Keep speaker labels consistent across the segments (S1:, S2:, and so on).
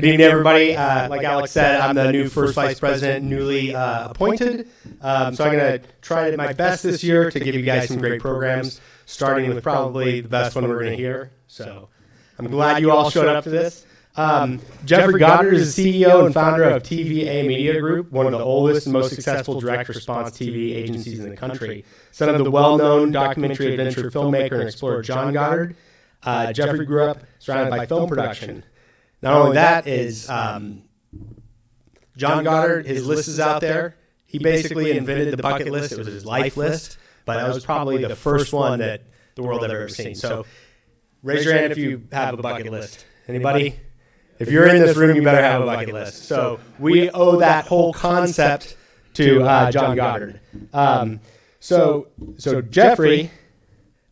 S1: Good evening, everybody. Like Alex said, I'm the new first vice president, newly appointed. So I'm going to try my best this year to give you guys some great programs, starting with probably the best one we're going to hear. So I'm glad you all showed up to this. Jeffery Goddard is the CEO and founder of TVA Media Group, one of the oldest and most successful direct response TV agencies in the country. Son of the well-known documentary adventure filmmaker and explorer John Goddard, Jeffery grew up surrounded by film production. Not only that is John Goddard, his list is out there. He basically invented the bucket list. It was his life list, but that was probably the first one that the world had ever seen. So raise your hand if you have a bucket list. Anybody? If you're in this room, you better have a bucket list. So we owe that whole concept to John Goddard. So Jeffery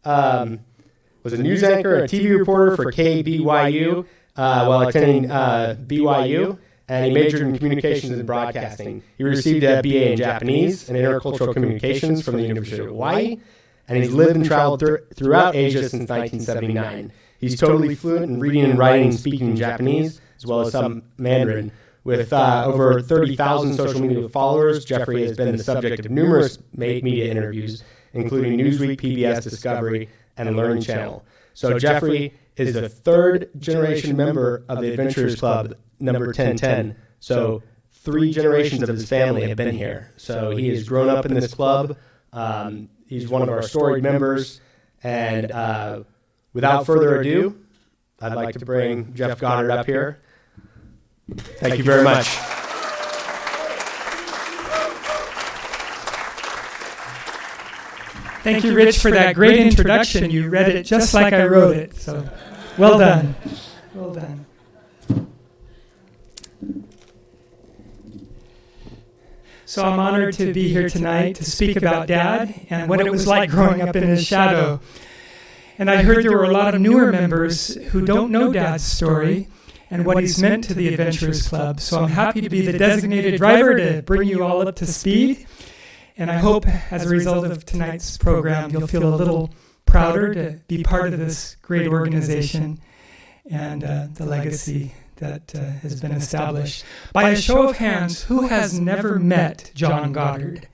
S1: was a news anchor, a TV reporter for KBYU while attending BYU, and he majored in communications and broadcasting. He received a BA in Japanese and intercultural communications from the University of Hawaii, and he's lived and traveled throughout Asia since 1979. He's totally fluent in reading and writing and speaking Japanese, as well as some Mandarin. With over 30,000 social media followers, Jeffery has been the subject of numerous media interviews, including Newsweek, PBS, Discovery, and Learning Channel. So Jeffery is the third generation member of the Adventurers Club, number 1010. So 3 generations of his family have been here. So he has grown up in this club. He's one of our storied members. And without further ado, I'd like to bring Jeff Goddard up here. Thank you very much.
S2: Thank you, Rich, for that great introduction. You read it just like I wrote it. So, well done. Well done. So I'm honored to be here tonight to speak about Dad and what it was like growing up in his shadow. And I heard there were a lot of newer members who don't know Dad's story and what he's meant to the Adventurers Club. So I'm happy to be the designated driver to bring you all up to speed. And I hope, as a result of tonight's program, you'll feel a little prouder to be part of this great organization and the legacy that has been established. By a show of hands, who has never met John Goddard?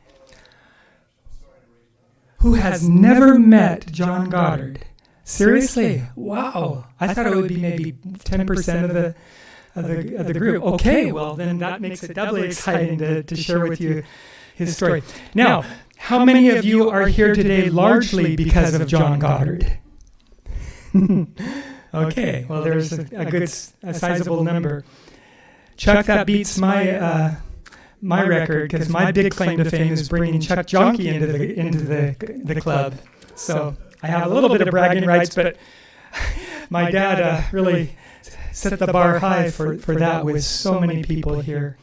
S2: Who has never met John Goddard? Seriously? Wow. I thought it would be maybe 10% of the group. Okay, well, then that makes it doubly exciting to share with you his story. Now, how many of you are here today largely because of John Goddard? Okay, well, there's a sizable number. Chuck, that beats my record, because my big claim to fame is bringing Chuck Jonke into the club. So I have a little bit of bragging rights, but my dad really set the bar high for that, with so many people here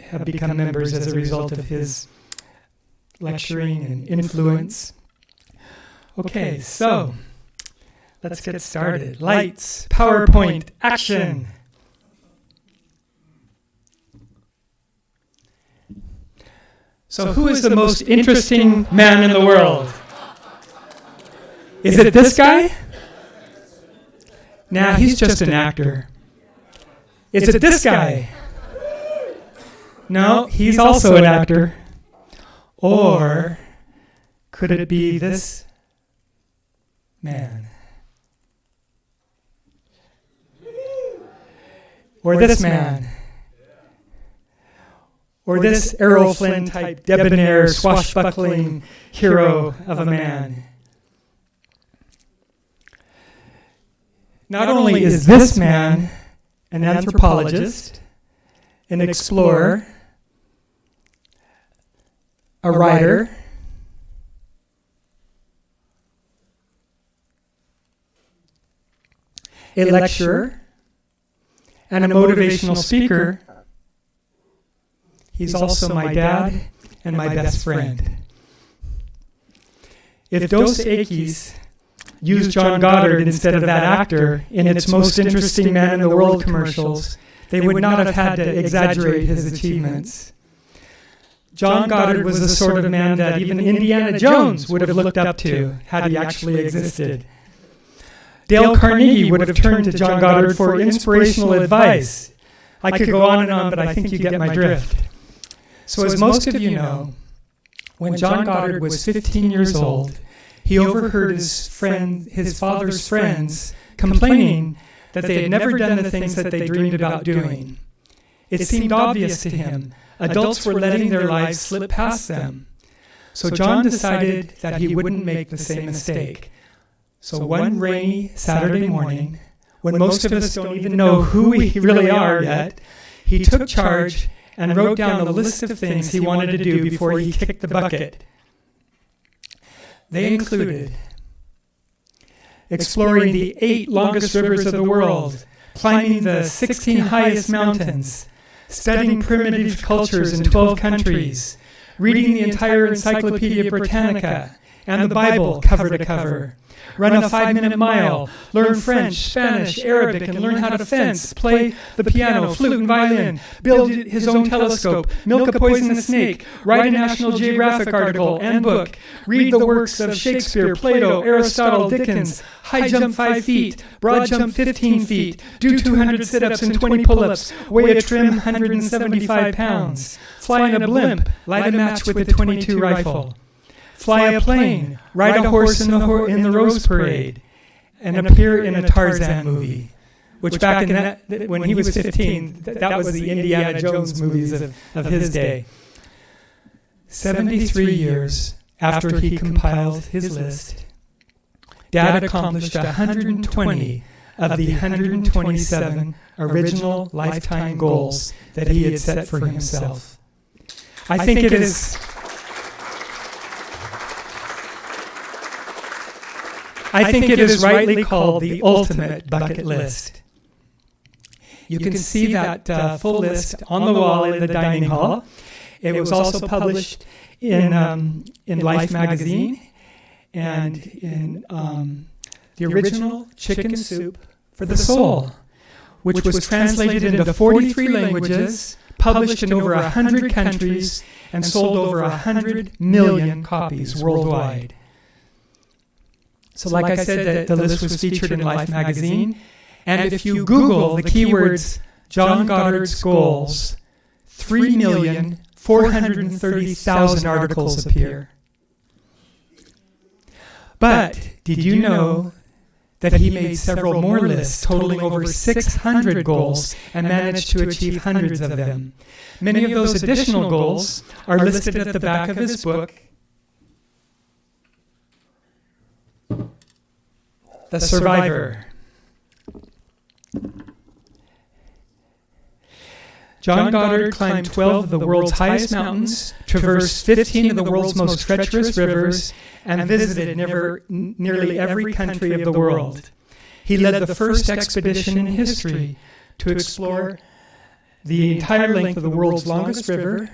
S2: have become members as a result of his lecturing and influence. Okay, so let's get started. Lights, PowerPoint, action. So who is the most interesting man in the world? Is it this guy? Nah, he's just an actor. Is it this guy? No, he's also an actor. Or could it be this man? Or this man? Or this Errol Flynn type debonair, swashbuckling hero of a man? Not only is this man an anthropologist, an explorer, a writer, a lecturer, and a motivational speaker, he's also my dad and my best friend. If Dos Equis used John Goddard instead of that actor in its most interesting man in the world commercials, they would not have had to exaggerate his achievements. John Goddard was the sort of man that even Indiana Jones would have looked up to had he actually existed. Dale Carnegie would have turned to John Goddard for inspirational advice, I could go on and on, but I think you get my drift. So as most of you know, when John Goddard was 15 years old, he overheard his father's friends complaining that they had never done the things that they dreamed about doing. It seemed obvious to him. Adults were letting their lives slip past them. So John decided that he wouldn't make the same mistake. So one rainy Saturday morning, when most of us don't even know who we really are yet, he took charge and wrote down a list of things he wanted to do before he kicked the bucket. They included exploring the 8 longest rivers of the world, climbing the 16 highest mountains, studying primitive cultures in 12 countries, reading the entire Encyclopedia Britannica and the Bible cover to cover, run a 5-minute mile, learn French, Spanish, Arabic, and learn how to fence, play the piano, flute, and violin, build his own telescope, milk a poisonous snake, write a National Geographic article and book, read the works of Shakespeare, Plato, Aristotle, Dickens, high jump 5 feet, broad jump 15 feet, do 200 sit-ups and 20 pull-ups, weigh a trim 175 pounds, fly in a blimp, light a match with a .22 rifle, fly a plane, ride a horse in the Rose Parade, and appear in a Tarzan movie, which back in when he was 15, that was the Indiana Jones movies of his day. 73 years after he compiled his list, Dad accomplished 120 of the 127 original lifetime goals that he had set for himself. I think it is... I think it is rightly called the ultimate bucket list. You can see that full list on the wall in the dining hall. It was also published in Life magazine and in the original Chicken Soup for the Soul, which was translated into 43 languages, published in over 100 countries, and sold over 100 million copies worldwide. So like I said, the list was featured in Life magazine. And if you Google the keywords John Goddard's goals, 3,430,000 articles appear. But did you know that he made several more lists totaling over 600 goals and managed to achieve hundreds of them? Many of those additional goals are listed at the back of his book, The Survivor. John Goddard climbed 12 of the world's highest mountains, traversed 15 of the world's most treacherous rivers, and visited nearly every country of the world. He led the first expedition in history to explore the entire length of the world's longest river,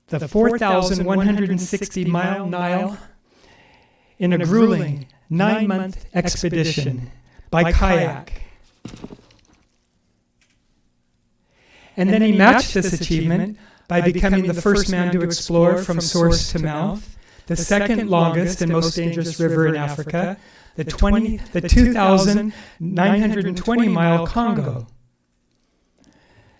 S2: the 4,160-mile Nile, in a grueling 9-month expedition by kayak. And then he matched this achievement by becoming the first man to explore from source to mouth the second longest and most dangerous river in Africa, the 2,920-mile Congo.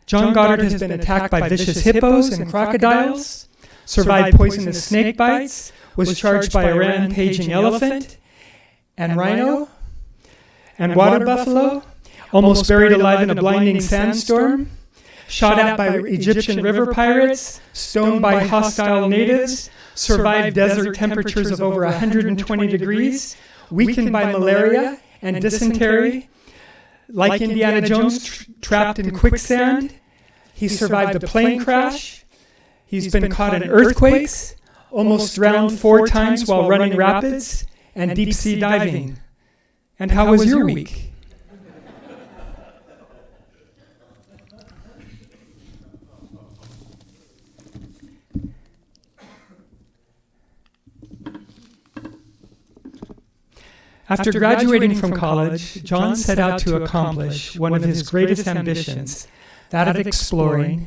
S2: John Goddard has been attacked by vicious hippos and crocodiles, survived poisonous snake bites, was charged by a rampaging elephant and rhino and water buffalo, almost buried alive in a blinding sandstorm, shot at by Egyptian river pirates, stoned by hostile natives, survived desert temperatures of over 120 degrees, weakened by malaria and dysentery. Like Indiana Jones, trapped in quicksand. He survived a plane crash. He's been caught in earthquakes, almost drowned 4 times while running rapids, and deep sea diving. And how was your week? After graduating from college, John set out to accomplish one of his greatest ambitions, that of exploring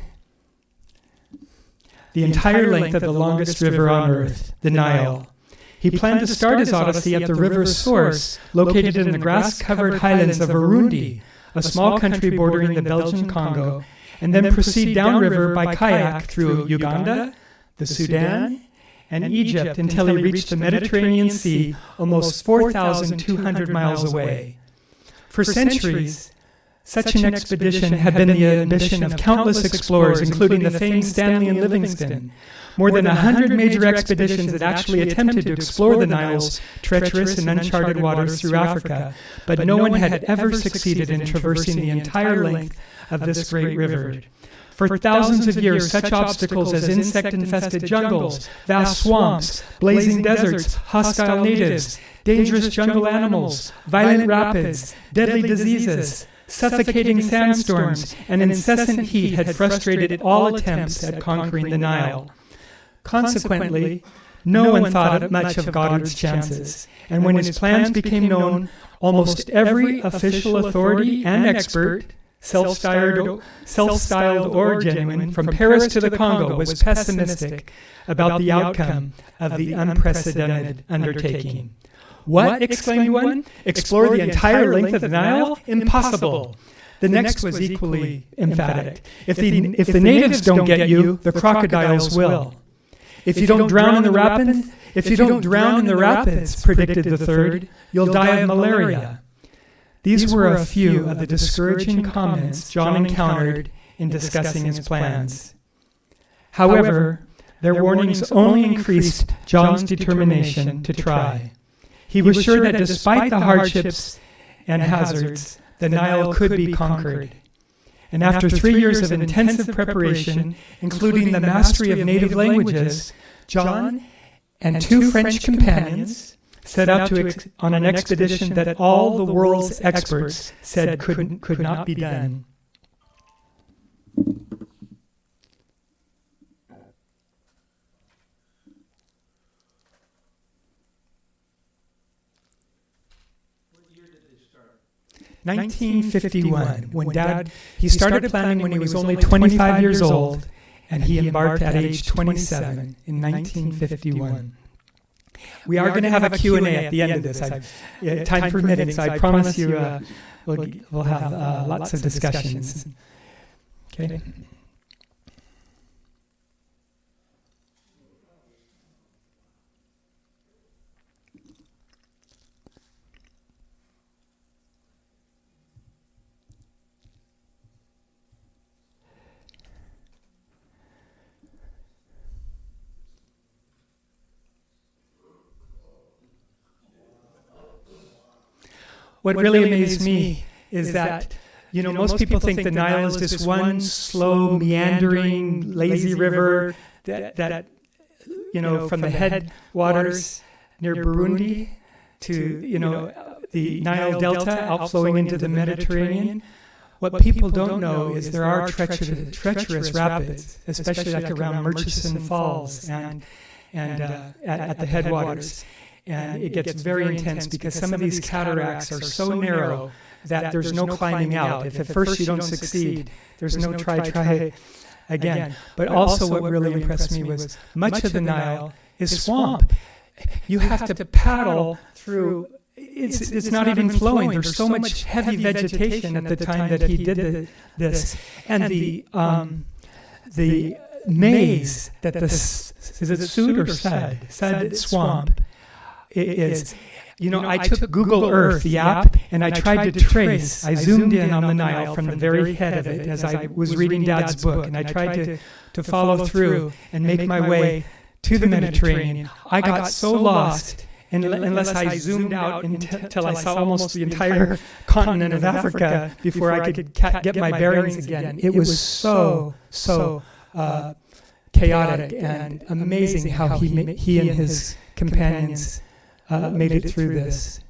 S2: the entire length of the longest river on Earth, the Nile. He planned to start his odyssey at the river's source, located in the grass-covered highlands of Burundi, a small country bordering the Belgian Congo, and then proceed downriver by kayak through Uganda, the Sudan, and Egypt until he reached the Mediterranean Sea, almost 4,200 miles away. For centuries, such an expedition had been the ambition of countless explorers, including the famed Stanley and Livingstone. More than 100 major expeditions had actually attempted to explore the Nile's treacherous and uncharted waters through Africa, but no one had ever succeeded in traversing the entire length of this great river. For thousands of years, such obstacles as insect-infested jungles, vast swamps, blazing deserts, hostile natives, dangerous jungle animals, violent rapids, deadly diseases, suffocating sandstorms, and incessant heat had frustrated all attempts at conquering the Nile. Consequently, no one thought much of Goddard's chances, and when his plans became known, almost every official authority and expert, self-styled or genuine, from Paris to the Congo, was pessimistic about the outcome of the unprecedented undertaking. What? Exclaimed one. Explore the entire length of the Nile? Impossible. The next was equally emphatic. If the natives don't get you, the crocodiles will. If you don't drown in the rapids, predicted the third, you'll die of malaria. These were a few of the discouraging comments John encountered in discussing his plans. However, their warnings only increased John's determination to try. He was sure that despite the hardships and hazards, the Nile could be conquered. And after 3 years of intensive preparation, including the mastery of native languages, John and 2 French companions set out on an expedition that all the world's experts said could not be done. What year did they start? 1951, when he started planning when he was only 25 years old, and he embarked at age 27 in 1951. We are going to have a Q&A at the end of this, time permitting, so I promise you we'll have lots of discussions. Okay. What really amazed me is that, most people think the Nile is this one slow, meandering, lazy river that from the headwaters near Burundi to, the Nile Delta outflowing into the Mediterranean. What people don't know is there are treacherous rapids, especially like around Murchison Falls and at the headwaters. And it gets very intense because some of these cataracts are so narrow that there's no climbing out. If at first you don't succeed, there's no try again. But also what really impressed me was much of the Nile is swamp. You have to paddle through. It's not even flowing. There's so much heavy vegetation at the time that he did this. And the maze that is it Sud or Sud swamp, is, I took Google Earth, the app, and I tried to trace. I zoomed in on the Nile from the very head of it as I was reading Dad's book, and I tried to follow through and make my way to the Mediterranean. I got so lost unless I zoomed out until I saw almost the entire continent of Africa before I could get my bearings again. It was so chaotic and amazing how he and his companions made it through this.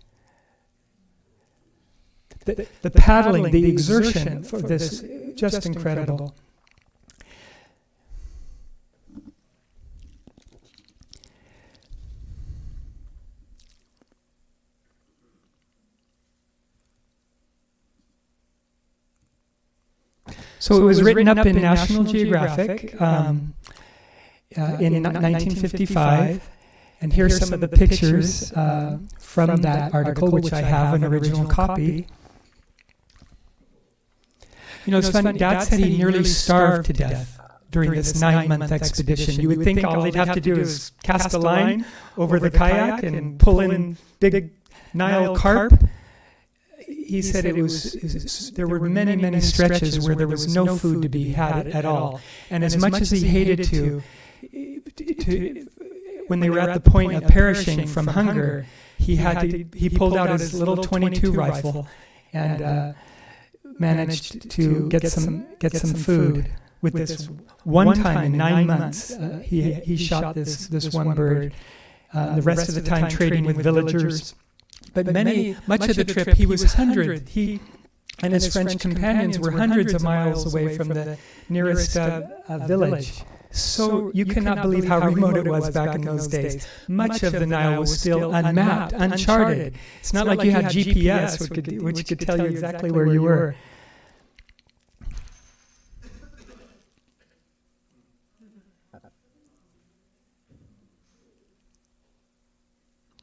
S2: The paddling, the exertion for this, just incredible. So it was written up in National Geographic in 1955. And here's some of the pictures from that article, which I have an original copy. It's funny. Dad said he nearly starved to death during this 9-month expedition. You would think all they'd have to do is cast a line over the kayak and pull in big Nile carp. He said there were many, many stretches where there was no food to be had at all. And as much as he hated to when they were at the point of perishing from hunger, he pulled out his little .22 rifle and managed to get some food. With this one time in 9 months, he shot this one bird. The rest of the time trading with villagers. But much of the trip, he was he and his French companions were hundreds of miles away from the nearest village. So you cannot believe how remote it was back in those days. Much of the Nile was still unmapped, uncharted. It's not like you had GPS, which could tell you exactly where you were.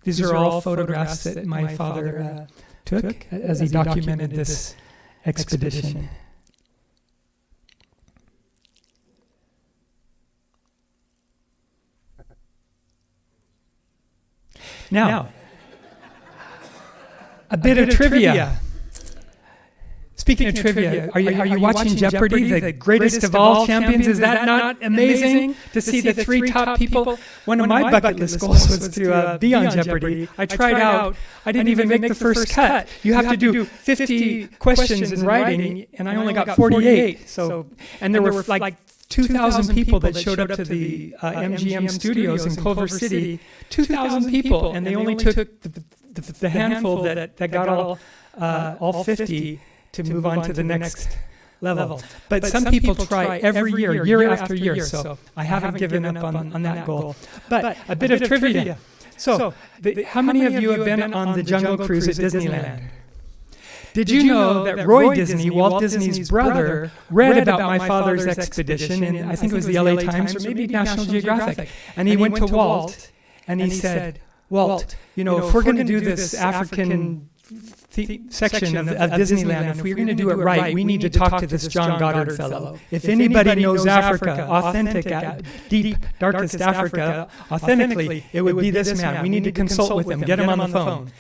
S2: These are all photographs that my father took as he documented this expedition. Now, a bit of trivia. Speaking of trivia, are you watching Jeopardy, the greatest of all champions? Is that not amazing to see the 3 top people? One of my bucket list goals was to be on Jeopardy. I tried out. I didn't even make the first cut. You have to do 50 questions in writing, and I only got 48. And there were like 2,000 people that showed up to the MGM studios in Culver City. 2,000 people, and they only took the handful that got all 50 to move on to the next level. But some people try every year after year, so I haven't given up on that goal. But a bit of trivia. So, how many of you have been on the Jungle Cruise at Disneyland? Did you know that Roy Disney, Walt Disney's brother, read about my father's expedition, and I think it was the LA Times or maybe National Geographic, and he went to Walt and he said, Walt, if we're going to do this African section of Disneyland, if we're going to do it right, we need to talk to this John Goddard fellow. If anybody knows Africa, authentic, deep, darkest Africa, authentically, it would be this man. We need to consult with him, get him on the phone.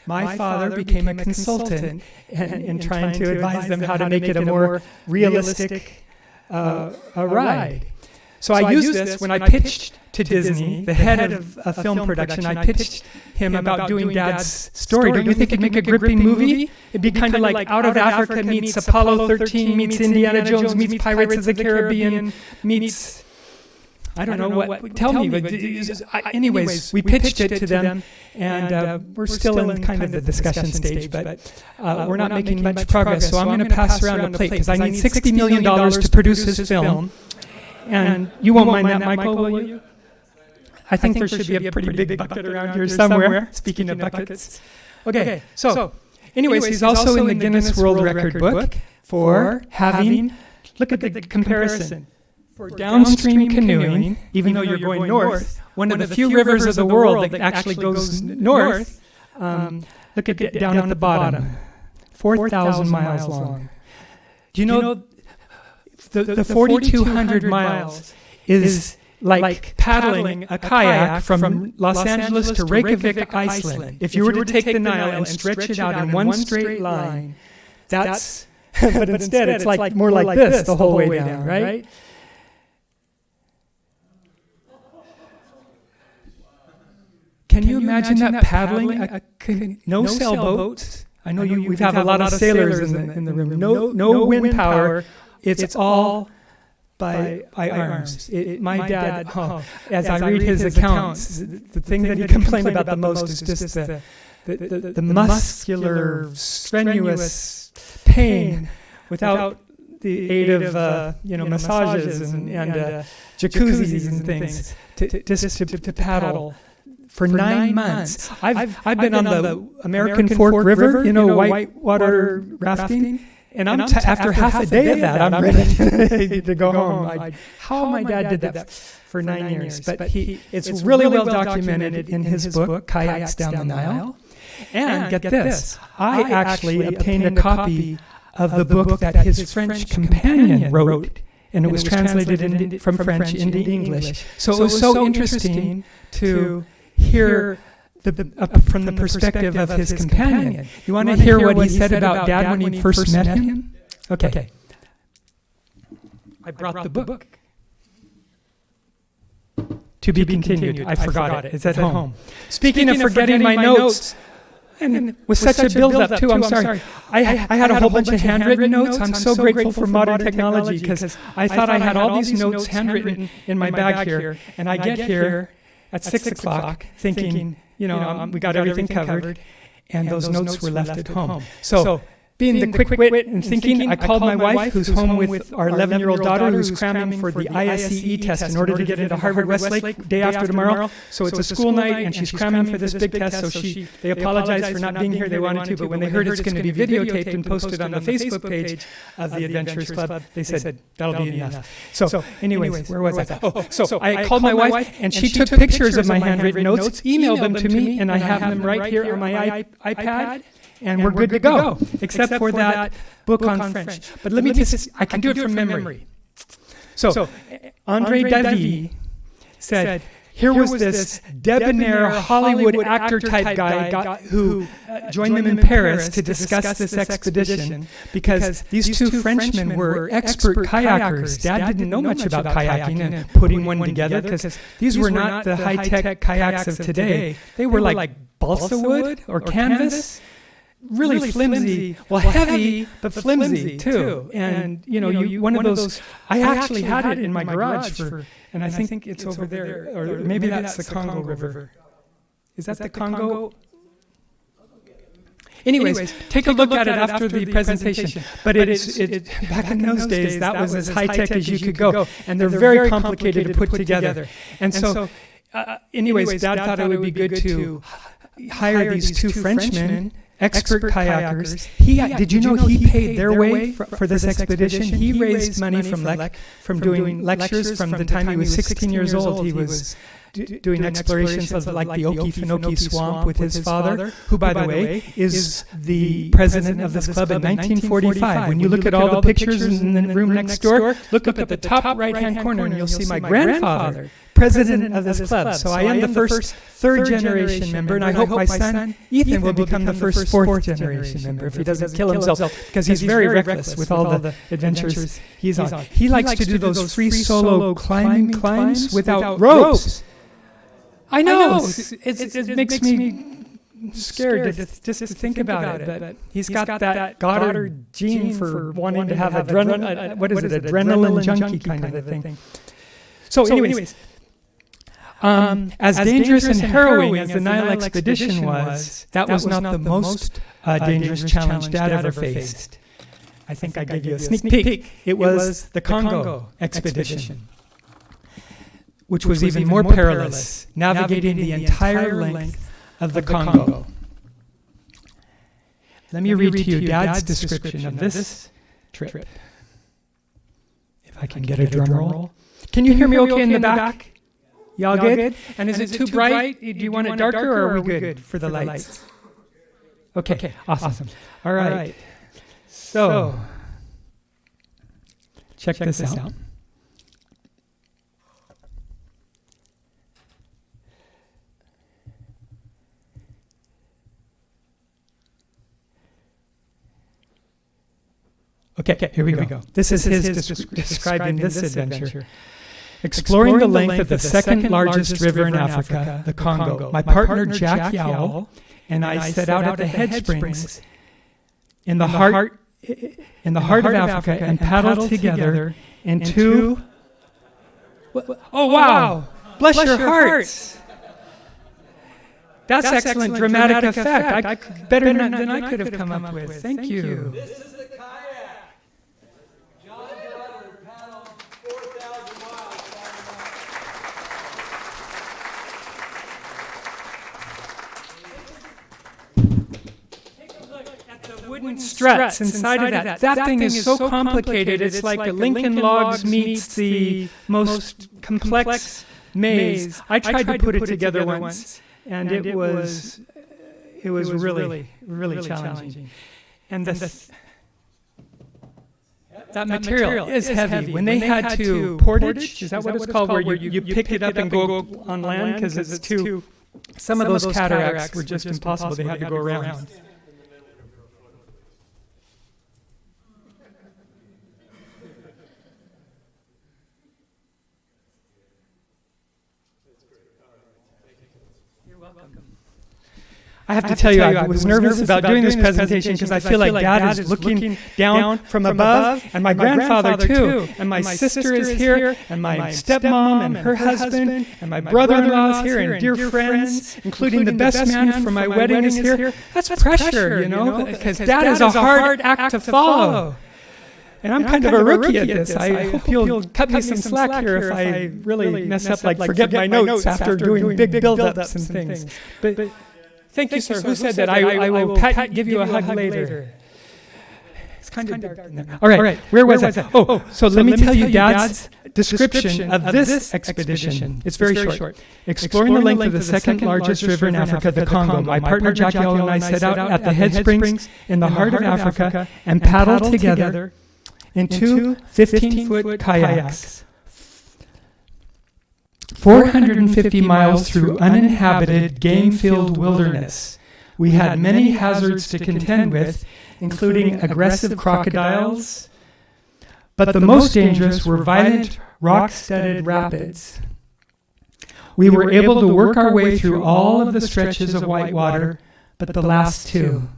S2: My father became a consultant in trying to advise them how to make it a more realistic ride. So I used this when I pitched to Disney, the head of film production. I pitched him about doing Dad's story. Don't you think it'd make a gripping movie? It'd be kind of like Out of Africa meets Apollo 13 meets Indiana Jones meets Pirates of the Caribbean meets... I don't know what. Tell me. But anyways, we pitched it to them, and we're still in kind of the discussion stage, but we're not making much progress. So I'm going to pass around a plate because I need $60 million to produce this film. And you won't mind that, Michael, will you? I think there should be a pretty big bucket around here somewhere. Speaking of buckets. Okay, so anyways, he's also in the Guinness World Record book for having, look at the comparison. For downstream canoeing, even though you're going north, one of the few rivers of the world that actually goes north, look at down at the bottom, 4,000 miles long. Do you know the 4,200 miles is like paddling a kayak from Los Angeles to Reykjavik, Iceland. If you were to take the Nile and stretch it out in one straight line, that's, but instead it's like more like this the whole way down, right? Can you imagine that paddling? No sailboats. I know we've have a lot of sailors in the room. No wind power. It's all by arms. My dad, as I read his accounts, the thing that he complained about the most is just the muscular, strenuous pain without the aid of massages and jacuzzis and things to paddle. For 9 months. I've been on the American Fork River, whitewater rafting, and after half a day of that, I'm ready to go home. How my dad did that for 9 years. But it's really well documented in his book, Kayaks Down the Nile. And get this, I actually obtained a copy of the book that his French companion wrote, and it was translated from French into English. So it was so interesting to hear from the perspective of his companion. You want to hear what he said about Dad when he first met him? Okay. I brought the book. To be continued. I forgot it. It's at home. Speaking of forgetting my notes, and with such a build-up too, I'm sorry. I had a whole bunch of handwritten notes. I'm so grateful for modern technology because I thought I had all these notes handwritten in my bag here, and I get here at 6 o'clock thinking, we got everything covered, and those notes were left at home. So, being the quick wit and thinking, I called my wife, who's home with our 11-year-old daughter, who's cramming for the ISCE test in order to get into Harvard Westlake day after tomorrow. So it's a school night, and she's cramming for this big test. So they apologized for not being here. They wanted to, but when they heard it's going to be videotaped and posted on the Facebook page of the Adventurers Club, they said, that'll be enough. So anyways, where was I? So I called my wife, and she took pictures of my handwritten notes, emailed them to me, and I have them right here on my iPad. And we're good to go, except for that book on French. But let me just, I can do it from memory. So Andre Davy said, here was this debonair Hollywood actor-type guy who joined them in Paris to discuss this expedition because these two Frenchmen were expert kayakers. Dad didn't know much about kayaking and putting one together because these were not the high-tech kayaks of today. They were like balsa wood or canvas. Really flimsy, well heavy, but flimsy too. And one of those, I actually had it in my garage and I think it's over there, or maybe that's the Congo River. Is that the Congo? Anyways, take a look at it after the presentation. But it back in those days, that was as high-tech as you could go. And they're very complicated to put together. And so, anyways, Dad thought it would be good to hire these two Frenchmen, expert kayakers. Did you know he paid their way for this expedition? He raised money from doing lectures from the time he was 16 years old. He was doing explorations of like the Okefenokee Swamp with his father, who, by the way, is the president of this club in 1945. When you look at all the pictures in the room next door, look up at the top right-hand corner and you'll see my grandfather, president of this club. So I am the first third-generation member, and I hope my son, Ethan, will become the first fourth-generation member if he doesn't kill himself, because he's very reckless with all the adventures he's on. He likes to do those free solo climbs without ropes. I know, it makes me scared just to think about it, but he's got that Goddard gene for wanting to have adrenaline junkie kind of a thing. So anyways, as dangerous and harrowing as the Nile expedition was, that was not the most dangerous challenge Dad ever faced. I think I gave you a sneak peek. It was the Congo expedition, which was even more perilous, navigating the entire length of the Congo. Let me read to you Dad's description of this trip. If I can get a drum roll. Can you hear me okay in the back? Y'all good? And is it too bright? Do you want it darker, or are we good for the lights? Okay, awesome. All right. So, check this out. Okay, here we go. This is his describing this adventure. Exploring the length of the second largest river in Africa, the Congo. My partner Jack Yowell and I set out at the head springs in the heart of Africa and paddled together into. Oh wow! Bless your hearts! That's excellent dramatic effect. Better than I could have come up with. Thank you.
S3: This is the kayak. John Goddard paddled 4,000 miles.
S2: Take a look at the wooden struts inside of that. That thing is so complicated. It's like a Lincoln Logs meets the most complex maze. I tried to put it together once, and it was really challenging. And that material is heavy. When they had to portage, is that what it's called, where you pick it up and go on land because it's too. Some of those cataracts were just impossible. They had to go around. You're welcome. I have to tell you, I was nervous about doing this presentation because I feel like Dad is looking down from above, and my grandfather too, and my sister is here, and my stepmom and her husband, and my brother-in-law is here, and dear friends, including the best man for my wedding is here. That's pressure, because Dad is a hard act to follow. And I'm kind of a rookie at this. I hope you'll cut me some slack here if I really mess up, like forget my notes after doing big build-ups and things. But thank you, sir. Who said that? I will give you a hug later. It's kind of dark in there. All right. Where was I? So let me tell you Dad's description of this expedition. It's very short. Exploring the length of the second largest river in Africa, the Congo, my partner Jackie and I set out at the head springs in the heart of Africa and paddled together in two 15-foot kayaks. 450 miles through uninhabited, game-filled wilderness. We had many hazards to contend with, including aggressive crocodiles, but the most dangerous were violent, rock-studded rapids. We were able to work our way through all of the stretches of whitewater, but the last two.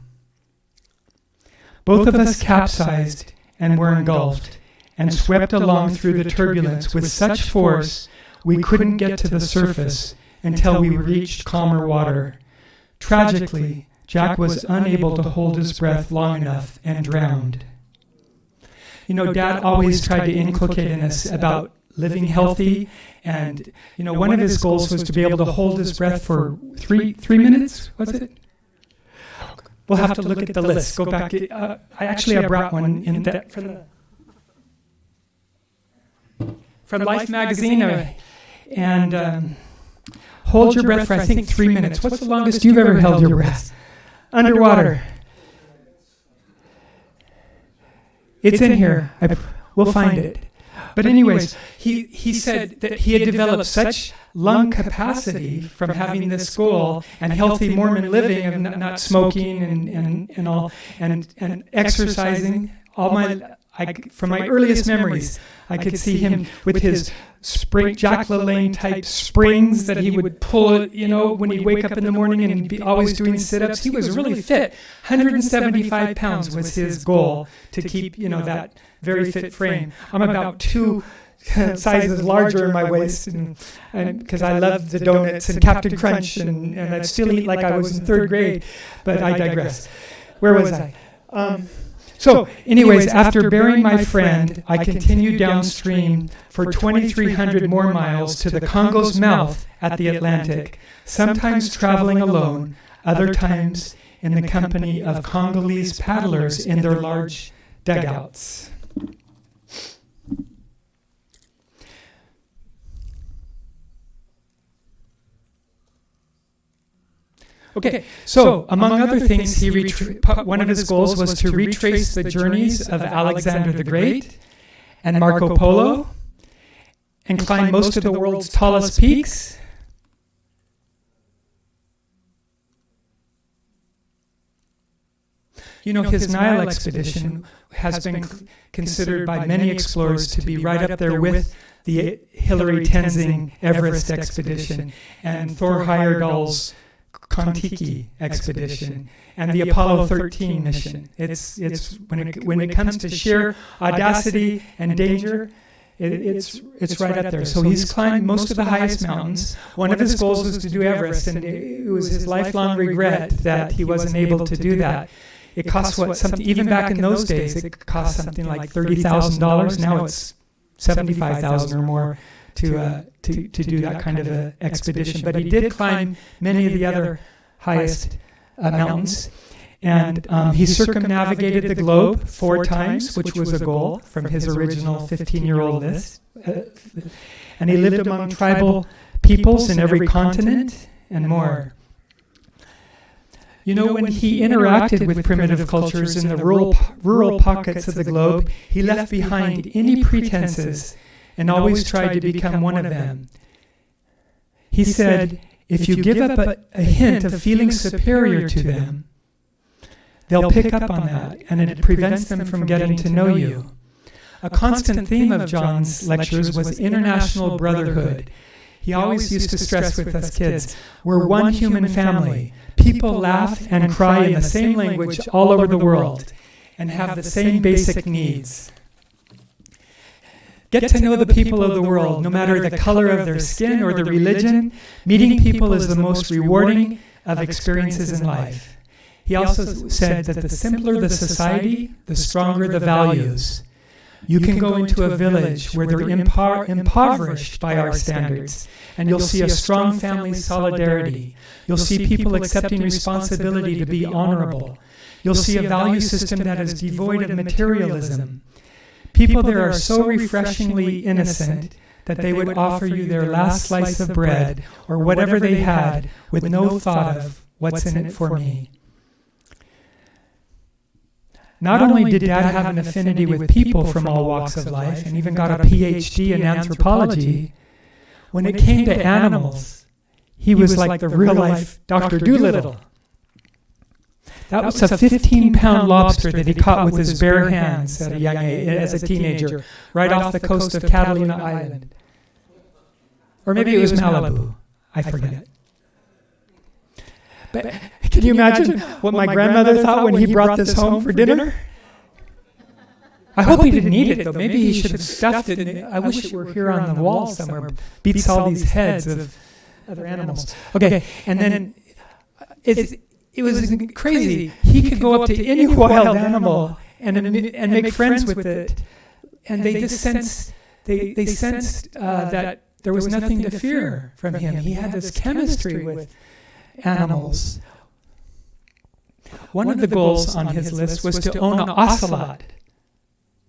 S2: Both of us capsized and were engulfed, and swept along through the turbulence with such force we couldn't get to the surface until we reached calmer water. Tragically, Jack was unable to hold his breath long enough and drowned. Dad always tried to inculcate in us about living healthy, and one of his goals was to be able to hold his breath for three minutes, was it? We'll have to look at the list. Go back. I brought one in that from Life magazine, and hold your breath for I think 3 minutes. What's the longest you've ever held your breath underwater? It's in here. We'll find it. But anyways, he said that he had developed such lung capacity from having this goal and healthy Mormon living and not smoking and all and exercising. From my earliest memories, I could see him with his Jack LaLanne type springs that he would pull, when he'd wake up in the morning and he'd be always doing sit-ups. He was really fit. 175 pounds was his goal to keep, that very fit frame. I'm about 2 sizes larger in my waist, and because I love the donuts and Captain Crunch, and I'd still eat like I was in 3rd grade, but I digress. Where was I? So anyways, after burying my friend, I continued downstream for 2,300 more miles to the Congo's mouth at the Atlantic, sometimes traveling alone, other times in the company of Congolese paddlers in their large dugouts. Okay, so among other things, one of his goals was to retrace the journeys of Alexander the Great and Marco Polo and climb most of the world's tallest peaks. His Nile expedition has been considered by many explorers to be right up there with the Hillary Tenzing Everest expedition and Thor Heyerdahl's Kon-Tiki expedition and the Apollo 13 mission. It's when it comes to sheer audacity and danger, it's right up there. So he's climbed most of the highest mountains. One of his goals was to do Everest, and it was his lifelong regret that he wasn't able to do that. It cost even back in those days, it cost something like $30,000. Now it's $75,000 or more to do that kind of an expedition. But he did climb many of the other highest mountains. And he circumnavigated the globe 4 times, which was a goal from his original 15-year-old list. And he lived among tribal peoples in every continent and more. When he interacted with primitive cultures in the rural pockets of the globe, he left behind any pretenses and always tried to become one of them. He said, if you give up a hint of feeling superior to them, they'll pick up on that, and it prevents them from getting to know you. A constant theme of John's lectures was international brotherhood. He always used to stress with us kids, we're one human family. People laugh and cry in the same language all over the world and have the same basic needs. Get to know the people of the world, no matter the color of their skin or their religion. Meeting people is the most rewarding of experiences in life. He also said that the simpler the society, the stronger the values. You can go into a village where they're impoverished by our standards, and you'll see a strong family solidarity. You'll see people accepting responsibility to be honorable. You'll see a value system that is devoid of materialism. People there are so refreshingly innocent that they would offer you their last slice of bread or whatever they had with no thought of what's in it for me. Not only did Dad have an affinity with people from all walks of life and even got a PhD in anthropology, when it came to animals, he was like the real-life Dr. Dolittle. That was a 15-pound lobster that he caught with his bare hands at a young age, as a teenager, right off the coast of Catalina Island. Or maybe it was Malibu. I forget. But can you imagine what my grandmother thought when he brought this home for dinner? I hope he didn't eat it, though. Maybe he should have stuffed it. I wish it were here on the wall somewhere. Beats all these heads of other animals. Okay, and then it was crazy. He could go up to any wild animal and make friends with it. And they just sensed that there was nothing to fear from him. He had this chemistry with animals. One of the goals on his list was to own an ocelot.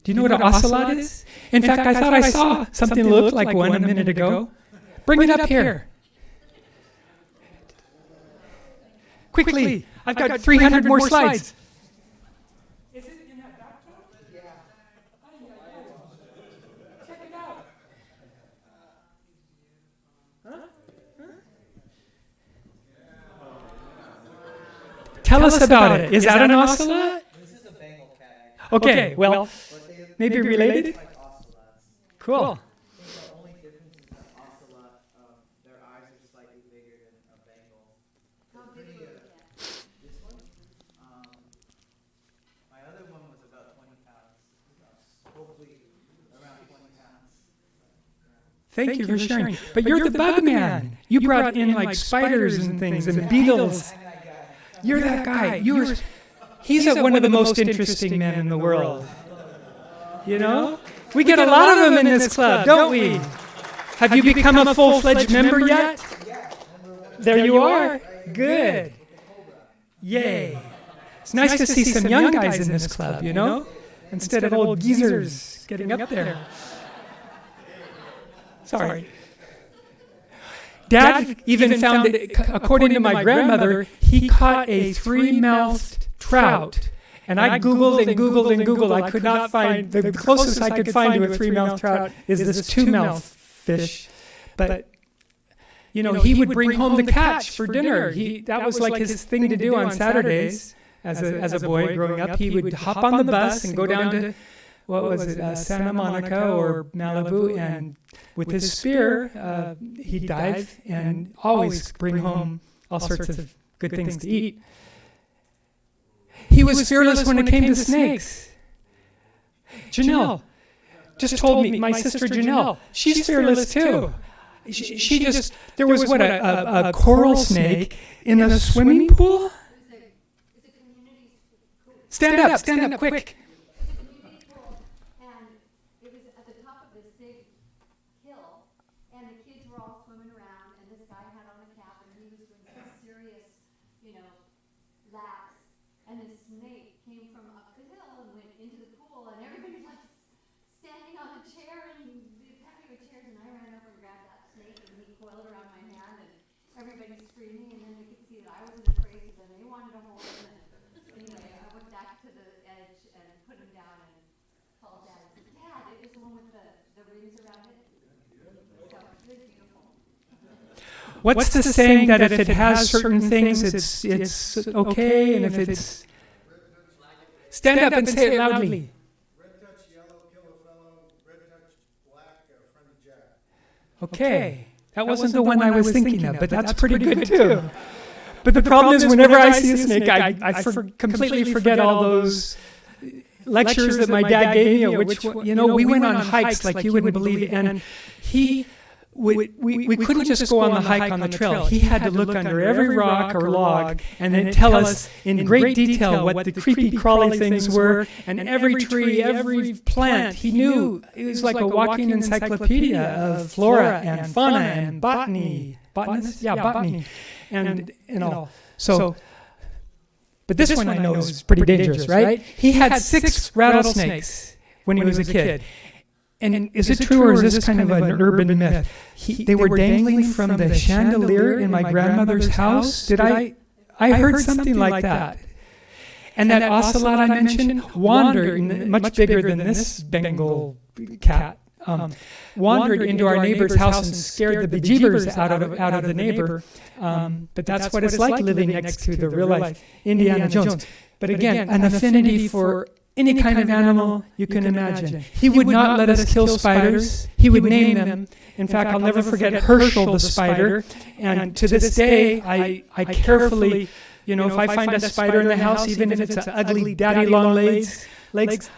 S2: Do you know what an ocelot is? In fact, I thought I saw something that looked like one a minute ago. Bring it up here. Quickly, I've got 300 more slides. Is it in that background? Yeah. Check it out. Tell us about it. Is that an ocelot?
S4: This is a Bengal cat.
S2: Okay, well, maybe related?
S4: Like ocelots.
S2: Cool.
S4: I think the only difference is the ocelot, their eyes are slightly bigger than a Bengal. This one? My other one was about 20 pounds. Hopefully around 20 pounds.
S2: Thank you for sharing. But you're the bug man. You brought in like spiders and things and beetles. You're that guy. He's one of the most interesting men in the world. You know? We get a lot of them in this club, don't we? Have you become a full-fledged member yet? There you are. Good. Yay. It's nice to see some young guys in this club, you know? Instead of old geezers getting up there. Sorry. Dad even found it, according to my grandmother, he caught a 3-mouthed trout. And I Googled and Googled and Googled. I could not find, the closest I could find to a 3-mouthed trout is this 2-mouthed fish. But, you know, he would bring home the catch for dinner. That was like his thing to do on Saturdays as a boy growing up. He would hop on the bus and go down to, Santa Monica or Malibu, and with his spear, he'd dive and always bring home all sorts of good things to eat. He was fearless when it came to snakes. Janelle just told me, my sister Janelle, she's fearless too. She just, there was a coral snake in a swimming pool? Stand up, quick.
S5: And this snake came from up the hill and went into the pool, and everybody was standing on a chair, and they packed me with chairs, and I ran over and grabbed that snake, and he coiled around my hand, and everybody screaming, and then we could see that I wasn't afraid. places, and they wanted to hold him. And anyway, I went back to the edge and put him down and called Dad and said, Dad, it is the one with the rings around it. So it was beautiful.
S2: What's the saying that if it has certain things, it's okay, and if it's... Stand up and say it loudly.
S6: Red touch yellow, kill a fellow. Red touch black, friendly jack.
S2: Okay. That wasn't the one I was thinking of, but that's pretty good too. But the problem is whenever I see a snake, I completely forget all those lectures that my dad gave me, which, we went on hikes like you wouldn't believe, and we couldn't just go on the hike on the trail. He had to look under every rock or log and then tell us in great detail what the creepy crawly things were, and every tree, every plant. He knew. It was like a walking encyclopedia of flora and fauna and botany. Botanist? Yeah, botany. And all. So, but this one I know is pretty dangerous, right? He had 6 rattlesnakes when he was a kid. And is it true, or is this kind of an urban myth? They were dangling from the chandelier in my grandmother's house. I heard something like that. And that ocelot I mentioned wandered, much bigger than this Bengal cat, wandered into our neighbor's house and scared the bejeebers out of the neighbor. But that's what it's like living next to the real life Indiana Jones. But again, an affinity for any kind of animal you can imagine. He would not let us kill spiders. He would name them. In fact, I'll never forget Herschel the spider. And to this day, I carefully, if I find a spider in the house, even if it's an ugly daddy long legs,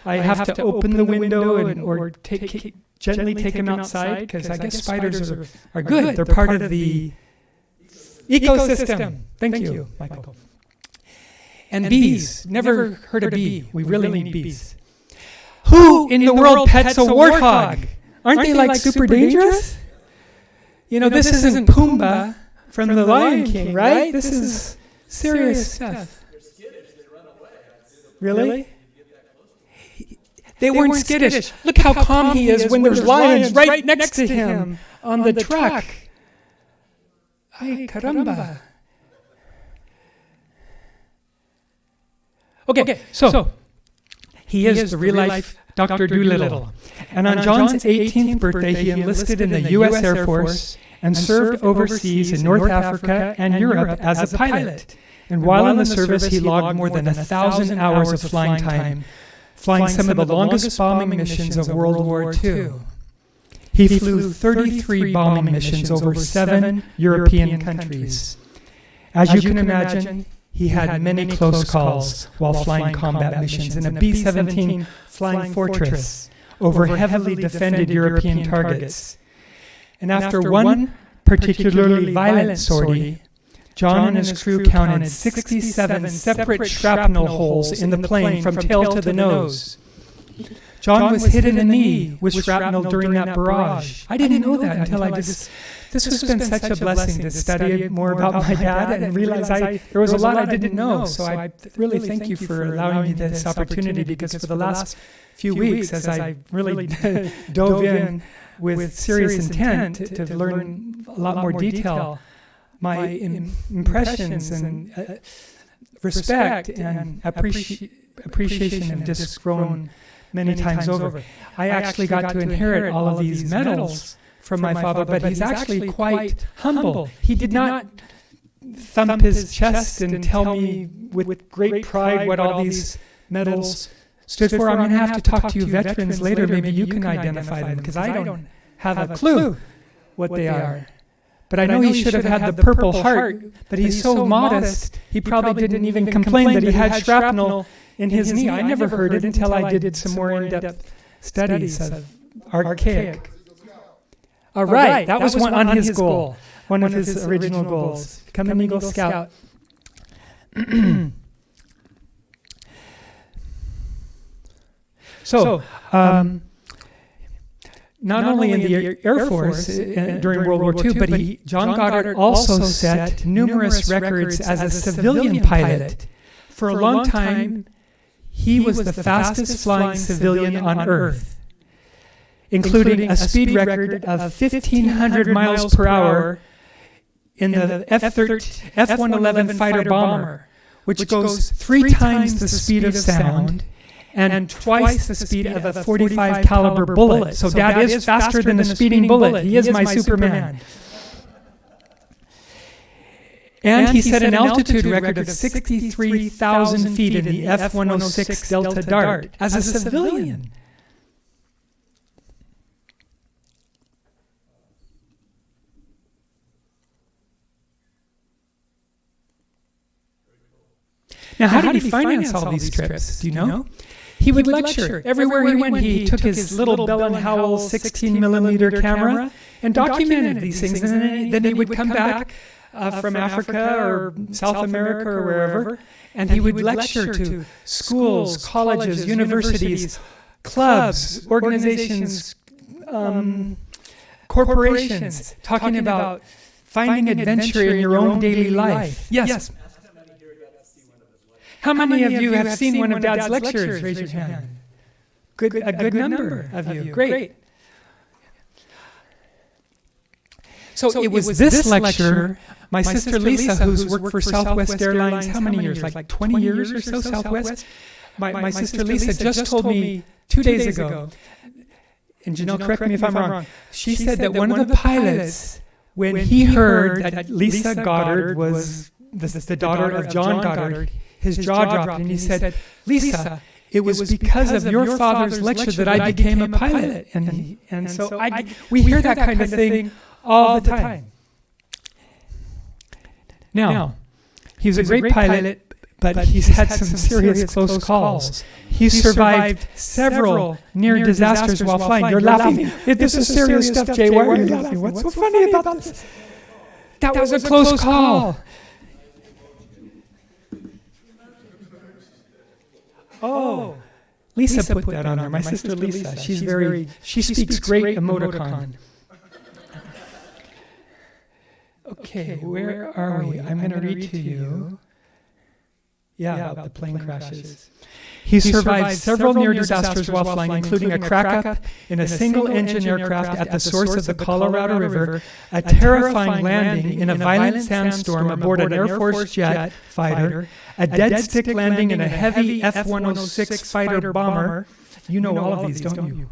S2: I have to open the window or gently take him outside, because I guess spiders are good. They're part of the ecosystem. Thank you, Michael. And bees. Never heard of bee. We really need bees. Who in the world pets a warthog? Aren't they like super dangerous? This isn't Pumbaa from the Lion King, right? This is serious stuff.
S3: They're skittish. They run away.
S2: Really? They weren't skittish. Look how calm he is when there's lions right next to him on the truck. Ay, caramba. Okay, so he is the real-life Dr. Dolittle. And on John's 18th birthday, he enlisted in the U.S. Air Force and served overseas in North Africa and Europe as a pilot. And while in the service, he logged more than 1,000 hours of flying time, flying some of the longest bombing missions of World War II. He flew 33 bombing missions over 7 European countries. As you can imagine, he had many close calls while flying combat missions in a B-17 Flying Fortress over heavily defended European targets. And after one particularly violent sortie, John and his crew counted 67 separate shrapnel holes in the plane from tail to the nose. John was hit in the knee with shrapnel during that barrage. I didn't know that until this has been such a blessing to study more about my dad and realize there was a lot I didn't know. So I really thank you for allowing me this opportunity, because for the last few weeks, as I really dove in with serious intent to learn a lot more detail, my impressions and respect and appreciation have just grown many times over. I actually got to inherit all of these medals from my father, but he's actually quite humble. He did not thump his chest and tell me with great pride what all these medals stood for. I'm going to have to talk to you veterans later. Maybe you can identify them, because I don't have a clue what they are. But I know he should have had the Purple Heart, but he's so modest, he probably didn't even complain that he had shrapnel in his knee. I never heard it until I did some more in-depth studies of archaic. All right, that was one on his goal, one of his original goals. Become an Eagle Scout. So, not only in the Air Force during World War II, but John Goddard also set numerous records as a civilian pilot. For a long time, he was the fastest flying civilian on Earth, including a speed record of 1,500 miles per hour in the F-111 fighter bomber, which goes 3 times the speed of sound and twice the speed of a .45 caliber bullet. So Dad is faster than a speeding bullet. He is my Superman. And he set an altitude record of 63,000 feet in the F-106 Delta Dart as a civilian. Now, how did he finance all these trips? Do you know? He would lecture. Everywhere he went, he took his little Bell & Howell 16-millimeter camera and documented these things. And then he would come back from Africa or South America or wherever, and he would lecture to schools, colleges, universities, clubs, organizations, corporations, talking about finding adventure in your own daily life. Yes. How many of you have seen one of Dad's lectures? Raise your hand. A good number of you. Great. So it was this lecture, my sister Lisa, who's worked for Southwest Airlines, how many years? Like 20 years or so, Southwest? My sister Lisa just told me 2 days ago, and Janelle, correct me if I'm wrong, she said that one of the pilots, when he heard that Lisa Goddard was the daughter of John Goddard, his jaw dropped, and he said, "Lisa, it was because of your father's lecture that I became a pilot." And so we hear that kind of thing all the time. Now, he was a great pilot, but he's had some serious close calls. He survived several near disasters while flying. You're laughing. This is serious stuff, Jay. Why are you laughing? What's so funny about this? That was a close call. Oh, Lisa put that on there. My sister Lisa. She speaks great emoticon. Okay, where are we? I'm going to read to you. Yeah, about the plane crashes. He survived several near disasters while flying, including a crack-up in a single-engine aircraft at the source of the Colorado River, a terrifying landing in a violent sandstorm aboard an Air Force jet fighter, a dead-stick landing in a heavy F-106 fighter bomber. You know all of these, don't you?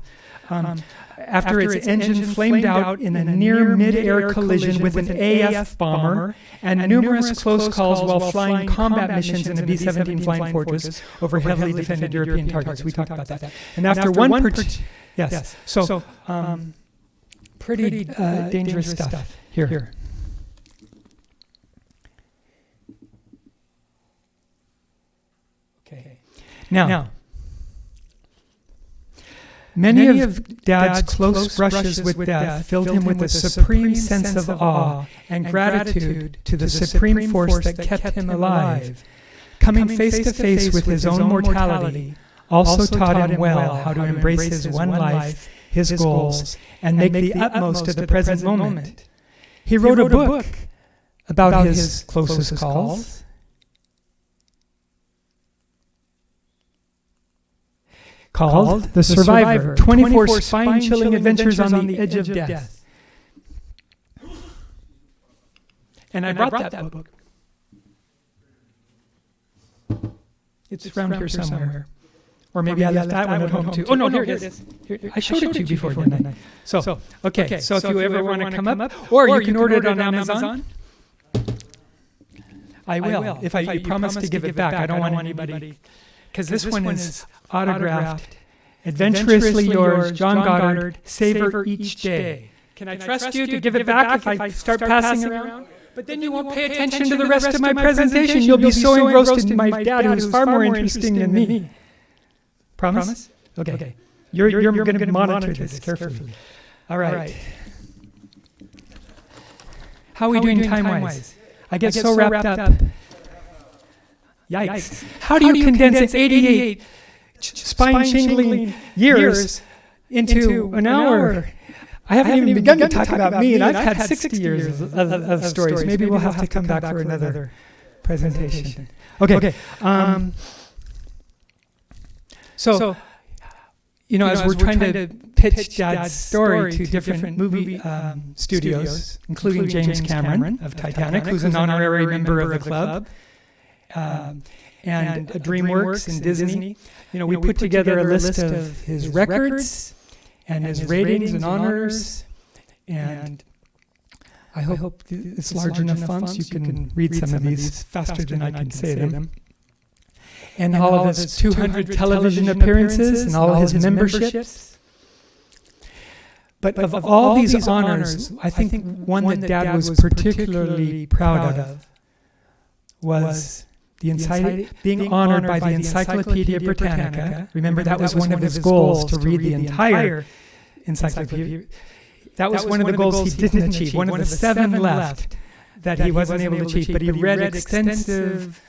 S2: After its engine flamed out in a near mid-air collision with an AF bomber, and numerous close calls while flying combat missions in a B-17 Flying Fortress over heavily defended European targets. We talked about that. And after pretty dangerous stuff. Here. Okay. Now. Many of Dad's close brushes with death filled him with a supreme sense of awe and gratitude to the supreme force that kept him alive. Coming face to face with his own mortality also taught him well how to embrace his one life, his goals, and make the utmost of the present moment. He wrote a book about his closest calls. Called The Survivor, 24 spine-chilling adventures on the edge of death. And I brought that book. It's around here somewhere. Or maybe I left that one at home too. Oh no, here it is. I showed it to you before, didn't I? So if you ever want to come up, or you can order it on Amazon. I will, if you promise to give it back. I don't want anybody... Because this one is autographed, adventurously yours, John Goddard, savor each day. Can I trust you to give it back if I start passing around? But then you won't pay attention to the rest of my presentation. You'll be so engrossed in my dad, who's far more interesting than me. Promise? Okay. You're going to monitor this carefully. All right. How are we doing time-wise? I get so wrapped up. Yikes. How do you condense 88 spine-shingling years into an hour? I haven't even begun to talk about me, and I've had 60 years of stories. Maybe we'll have to come back for another presentation. Okay. So as we're trying to pitch Dad's story to different movie studios, including James Cameron of Titanic, who's an honorary member of the club, and DreamWorks and Disney, we put together a list of his records and his ratings and honors, and I hope it's large enough font so you can read some of these faster than I can say them. And all of his 200 television appearances and all of his memberships. But of all these honors, I think one that Dad was particularly proud of was being honored by the Encyclopedia Britannica. Remember, that was one of his goals, to read the entire encyclopedia. That was one of the goals he didn't achieve, one of the 7 left that he wasn't able to achieve. But he read extensive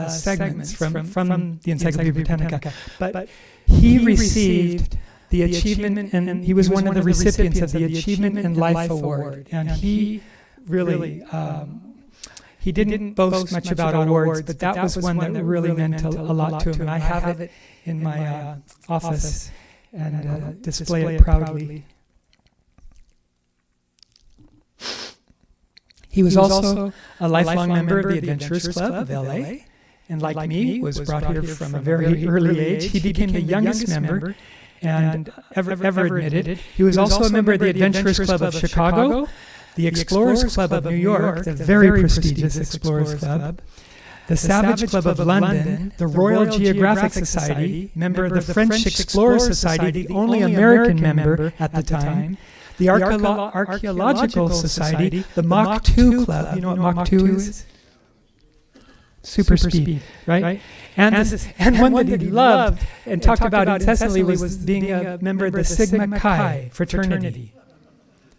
S2: segments from the Encyclopedia Britannica. But he received the Achievement, and he was one of the recipients of the Achievement in Life Award. And he really, he didn't boast much about awards, but that was one that really meant a lot to him. And I have it in my office and display it proudly. He was also a lifelong member of the Adventurers Club of LA, and like me, was brought here from a very early age. He became the youngest member and ever admitted. He was also a member of the Adventurers Club of Chicago, the Explorers Club of New York, the very prestigious Explorers Club, the Savage Club of London, the Royal Geographic Society, member of the French Explorers Society, the only American member at the time, the Archaeological Society, the Mach 2 Club. You know what Mach 2 is? Super speed, right? And one that he loved and talked about incessantly was being a member of the Sigma Chi fraternity.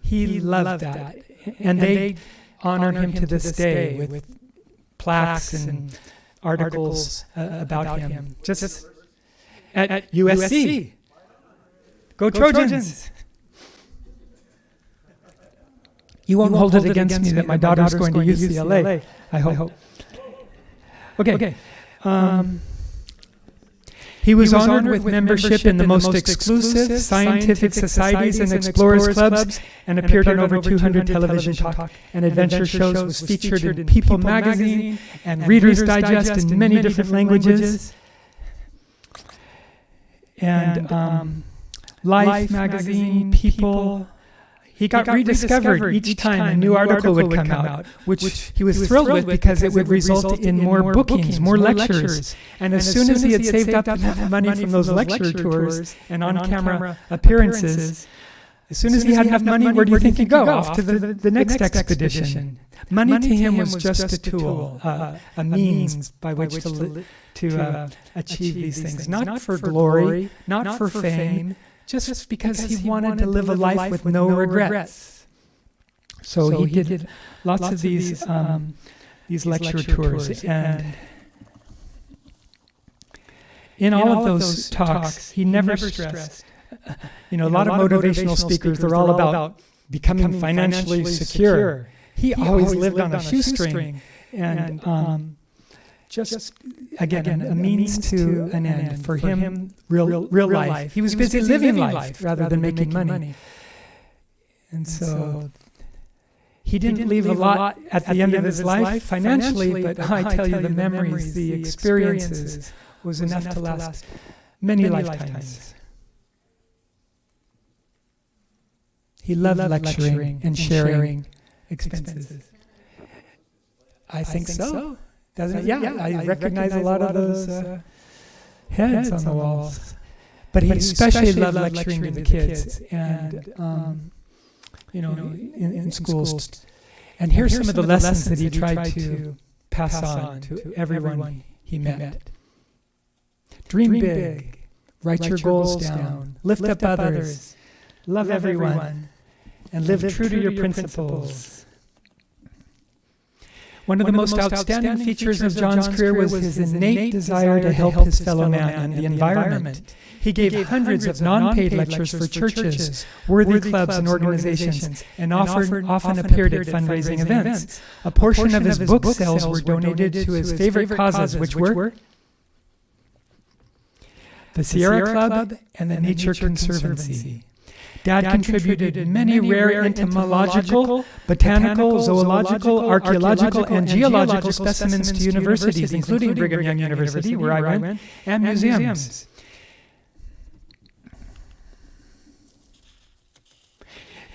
S2: He loved that. And they honor him to this day with plaques and articles about him. Just at USC. Go Trojans! You won't hold it against me that my daughter's going to UCLA, I hope. Okay. He was honored with membership in the most exclusive scientific societies and explorers clubs, and appeared on over 200 television talk and adventure shows, was featured in People magazine and Reader's Digest in many different languages. And Life magazine, People. He got rediscovered each time a new article would come out, which he was thrilled with because it would result in more bookings, more lectures. And as soon as he had saved up enough money from those lecture tours and on-camera appearances, as soon as he had enough money, where do you think he'd go? Off to the next expedition. Money to him was just a tool, a means by which to achieve these things. Not for glory, not for fame, just because he wanted to live a life with no regrets. So he did lots of these lecture tours. And in all of those talks, he never stressed. A lot of motivational speakers, they're all about becoming financially secure. He always lived on a shoestring. And just again, a means to an end. For him, real life. He was busy living life rather than making money. And so he didn't leave a lot at the end of his life financially, but I tell you, the memories, the experiences was enough to last many lifetimes. He loved lecturing and sharing expenses. I think so. Doesn't it? Yeah, I recognize a lot of those heads on the walls. But he especially loved lecturing to the kids and, in schools. And here's some of the lessons that he tried to pass on to everyone he met. Dream big, write your goals down, lift up others, love everyone, and live true to your principles. One of the most outstanding features of John's career was his innate desire to help his fellow man and the environment. He gave hundreds of non-paid lectures for churches, worthy clubs and organizations, and often appeared at fundraising events. A portion of his book sales were donated to his favorite causes, which were the Sierra Club, and the Nature Conservancy. Dad contributed many rare entomological, botanical, zoological, archaeological, and geological specimens to universities, including Brigham Young University, where I went, and museums.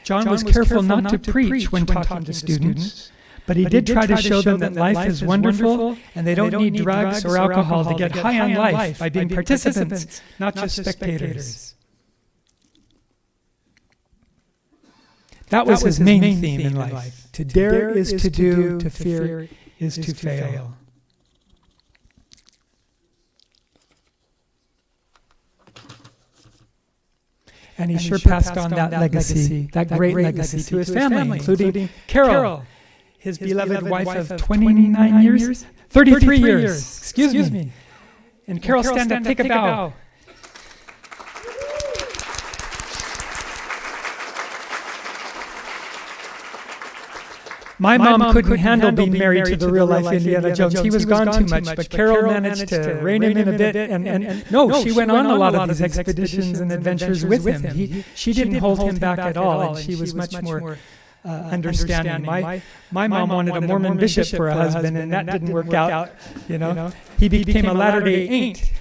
S2: John was careful not to preach when talking to students, but he did try to show them that life is wonderful and they don't need drugs or alcohol to get high on life by being participants, not just spectators. That was his main theme in life. To dare is to do, to fear is to fail. And he sure passed on that legacy, that great legacy to his family, including Carol, his beloved wife of 29 years? 33 years, excuse me. And Carol, stand up, take a bow. My mom couldn't handle being married to the real-life Indiana Jones. He was gone too much, but Carol managed to rein him in a bit. And she went on a lot of these expeditions and adventures with him. She didn't hold him back at all, and she was much more understanding. My mom wanted a Mormon bishop for a husband, and that didn't work out. He became a Latter-day Ain't.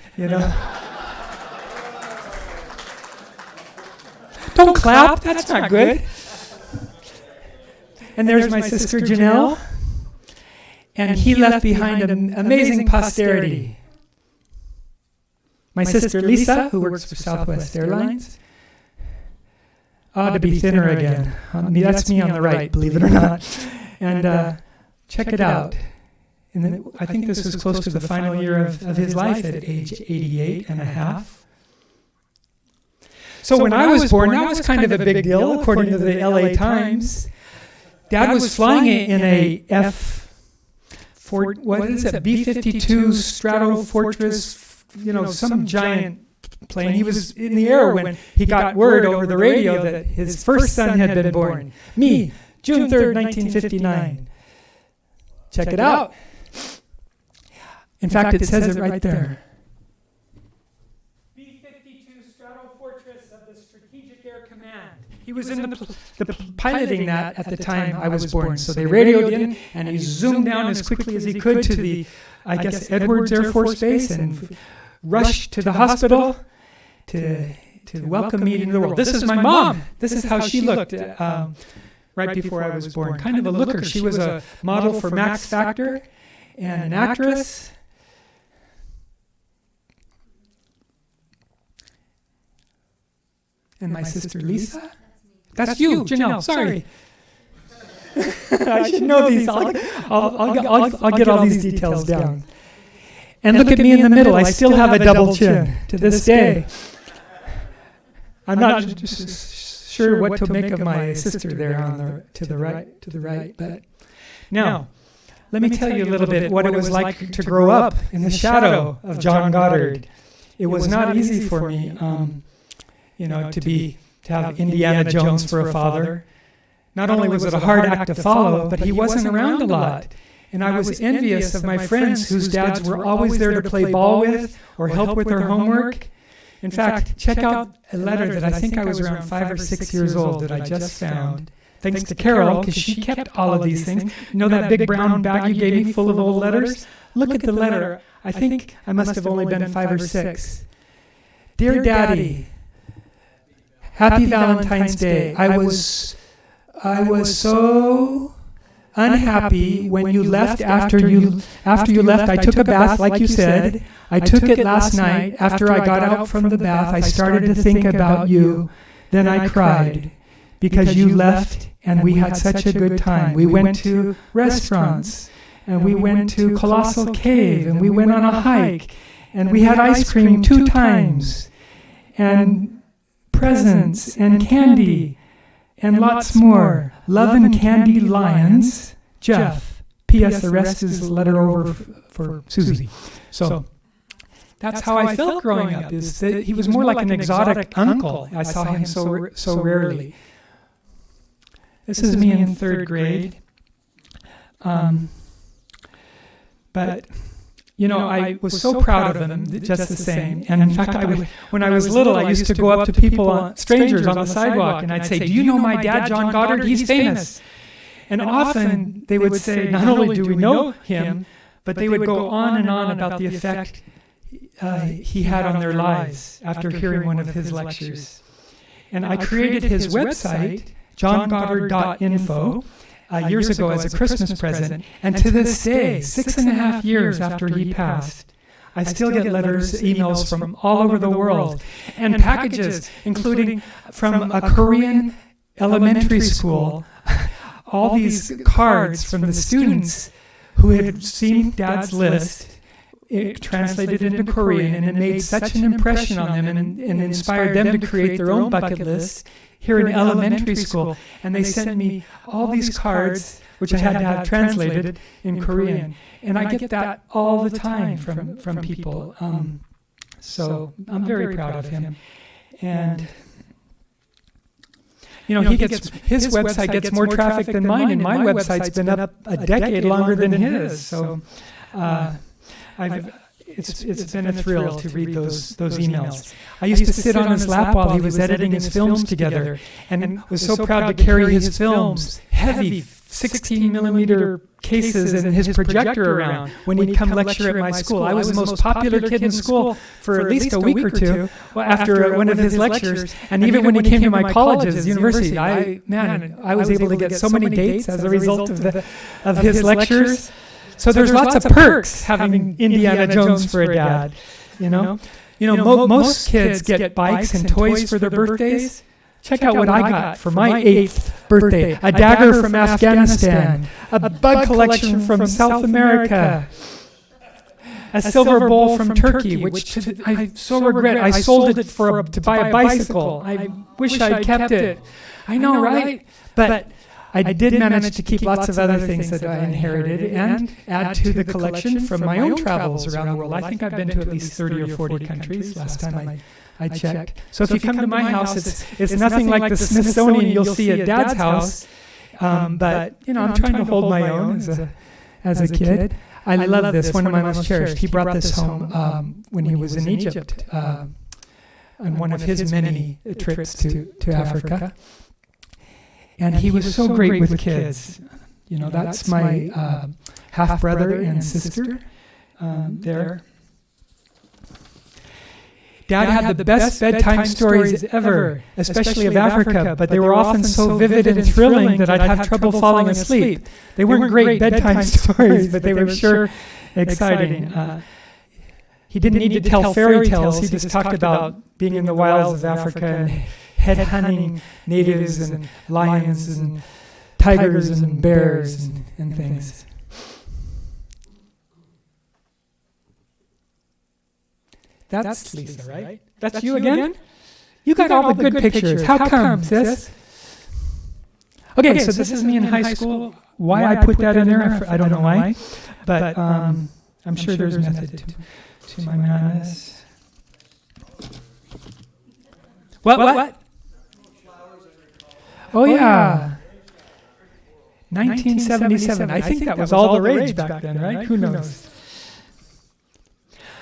S2: Don't clap. That's not good. And there's my sister Janelle. And he left behind an amazing posterity. My sister Lisa, who works for Southwest Airlines. To be thinner again. That's me on the right, believe it or not. And check it out. I think this was close to the final year of his life at age 88 and a half. So when I was born, that was kind of a big deal, according to the LA Times. Dad was flying in a B-52 Stratofortress, some giant plane. He was in the air when he got word over the radio that his first son had been born. Me, June 3rd, 1959. Check it out. In fact, it says it right there. B-52 Stratofortress of the Strategic Air Command. He was in the piloting that at the time I was born. So they radioed in, and he zoomed down as quickly as he could to the, I guess, Edwards Air Force Base and rushed to the hospital to welcome me into the world. This is my mom. This is how she looked right before I was born. Kind of a looker. She was a model for Max Factor and an actress. And my sister Lisa. That's you, Janelle. Sorry. I should know these. I'll get all these details down. And look at me in the middle. I still have a double chin to this day. I'm not sure what to make of my sister there to the right. But now, let me tell you a little bit what it was like to grow up in the shadow of John Goddard. It was not easy for me, to have Indiana Jones for a father. Not only was it a hard act to follow, but he wasn't around a lot. And I was envious of my friends whose dads were always there to play ball with or help with their homework. In fact, check out a letter that I think I was around 5 or 6 years old that I just found. Thanks to Carol, because she kept all of these things. You know that big brown bag you gave me full of old letters? Look at the letter. I think I must have only been 5 or 6. Dear Daddy, Happy Valentine's Day. I was so unhappy when you left. After you left, I took a bath, like you said. I took it last night. After I got out from the bath, I started to think about you. Then I cried because you left, and we had such a good time. We went to restaurants, and we went to Colossal Cave, and we went on a hike, and we had ice cream 2 times, and presents and candy and lots more. Love and Candy Lions, Jeff. P.S. The rest is a letter over for Susie. So that's how I felt growing up. Is that he was more like an exotic uncle. I saw him so rarely. This is me in 3rd grade. But I was so proud of him, just the same. And in fact, when I was little, I used to go up to people, strangers on the sidewalk, and I'd say, "Do you know my dad, John Goddard? He's famous." And often they would say, not only do we know him, but they would go on and on about the effect he had on their lives after hearing one of his lectures. And I created his website, johngoddard.info, years ago as a Christmas present. And to this day, 6.5 years after he passed, I still get letters, emails from all over the world, and packages, including from a Korean elementary school, all these cards from the students who had seen Dad's list. It translated into Korean, and it made such an impression on them and inspired them to create their own bucket list here in elementary school. And they sent me all these cards, which I had to have translated in Korean. And I get that all the time from people. So I'm very proud of him. And his website gets more traffic than mine, and my website's been up a decade longer than his. So it's been a thrill to read those emails. I used to sit on his lap while he was editing his films together, and was so proud to carry his films, heavy 16-millimeter cases, and his projector around when he'd come lecture at my school. I was the most popular kid in school for at least a week or two after one of his lectures. And even when he came to my colleges, university, I was able to get so many dates as a result of his lectures. So there's lots of perks having Indiana Jones for a dad. Most kids get bikes and toys for their birthdays. Check out what I got for my 8th birthday. A dagger from Afghanistan. A bug collection from South America. A silver bowl from Turkey, which I so regret. I sold it to buy a bicycle. I wish I'd kept it. I know, right? But I did manage to keep lots of other things that I inherited and add to the collection from my own travels around the world. I think I've been to at least 30 or 40 countries last time I checked. So if you come to my house, it's nothing like the Smithsonian you'll see at Dad's house. But I'm trying to hold my own as a kid. I love this, one of my most cherished. He brought this home when he was in Egypt on one of his many trips to Africa. And he was so great with kids. That's my half-brother and sister there. Dad had the best bedtime stories ever, especially of Africa, but they were often so vivid and thrilling that I'd have trouble falling asleep. They weren't great bedtime stories, but they were sure exciting. He didn't need to tell fairy tales. He just talked about being in the wilds of Africa and head-hunting natives and lions and tigers and bears and things. That's Lisa, right? That's you again? You got all the good pictures. How come, sis? Okay, so this is me in high school. Why I put that in there, I don't know why. But I'm sure there's a method to my madness. What? Oh, yeah. 1977. I think that was all the rage back then, right? Who knows?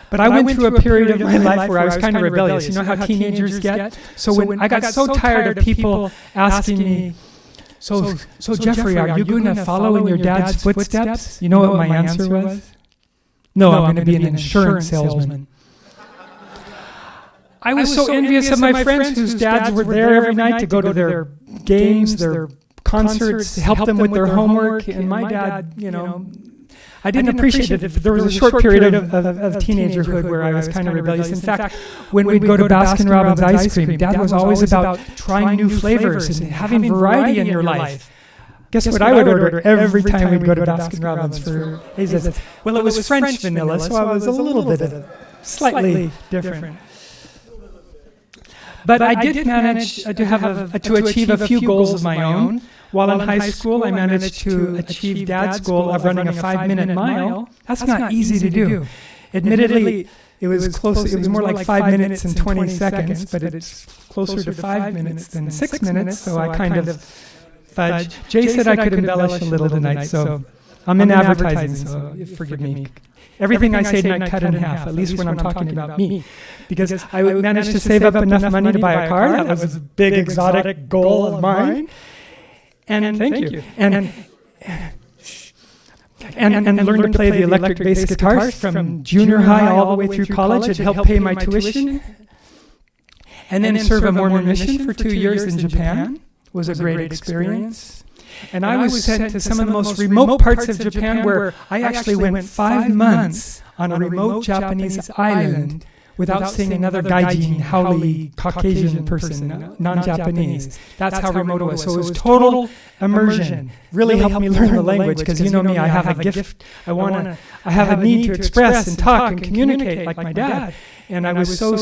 S2: But I went through a period of my life where I was kind of rebellious. You know how teenagers get? So when I got so tired of people asking me, so Jeffrey, are you going to follow in your dad's footsteps? You know what my answer was? No, I'm going to be an insurance salesman. I was so envious of my friends whose dads were there every night to go to their games, their concerts, to help them with their homework. And my dad, I didn't appreciate it. There was a short period of teenagerhood where I was kind of rebellious. In fact, when we'd go to Baskin-Robbins ice cream, Dad was always about trying new flavors and having variety in your life. Guess what I would order every time we'd go to Baskin-Robbins for hazelnuts? Well, it was French vanilla, so I was a little bit slightly different. But I did manage to achieve a few goals of my own. While in high school, I managed to achieve Dad's goal of running a 5-minute mile. That's not easy to do. Admittedly, it was close. It was more like 5 minutes and 20 seconds, but it's closer to 5 minutes than 6 minutes, so I kind of fudged. Jay said I could embellish a little tonight, so I'm in advertising, so forgive me. Everything I say might cut in half, at least when I'm talking about me. Because I managed to save up enough money to buy a car. That was a big, exotic goal of mine. And thank you. And learned to play the electric bass guitar from junior high all the way through college. It helped pay my tuition. And then serve a Mormon mission for 2 years in Japan. Was a great experience. And I was sent to some of the most remote parts of Japan where I actually went 5 months on a remote Japanese island without seeing another gaijin, haole, Caucasian person, non-Japanese. That's how remote it was. So it was total immersion. Really helped me learn the language because you know me, I have a gift. I have a need to express and talk and communicate like my dad. And I was so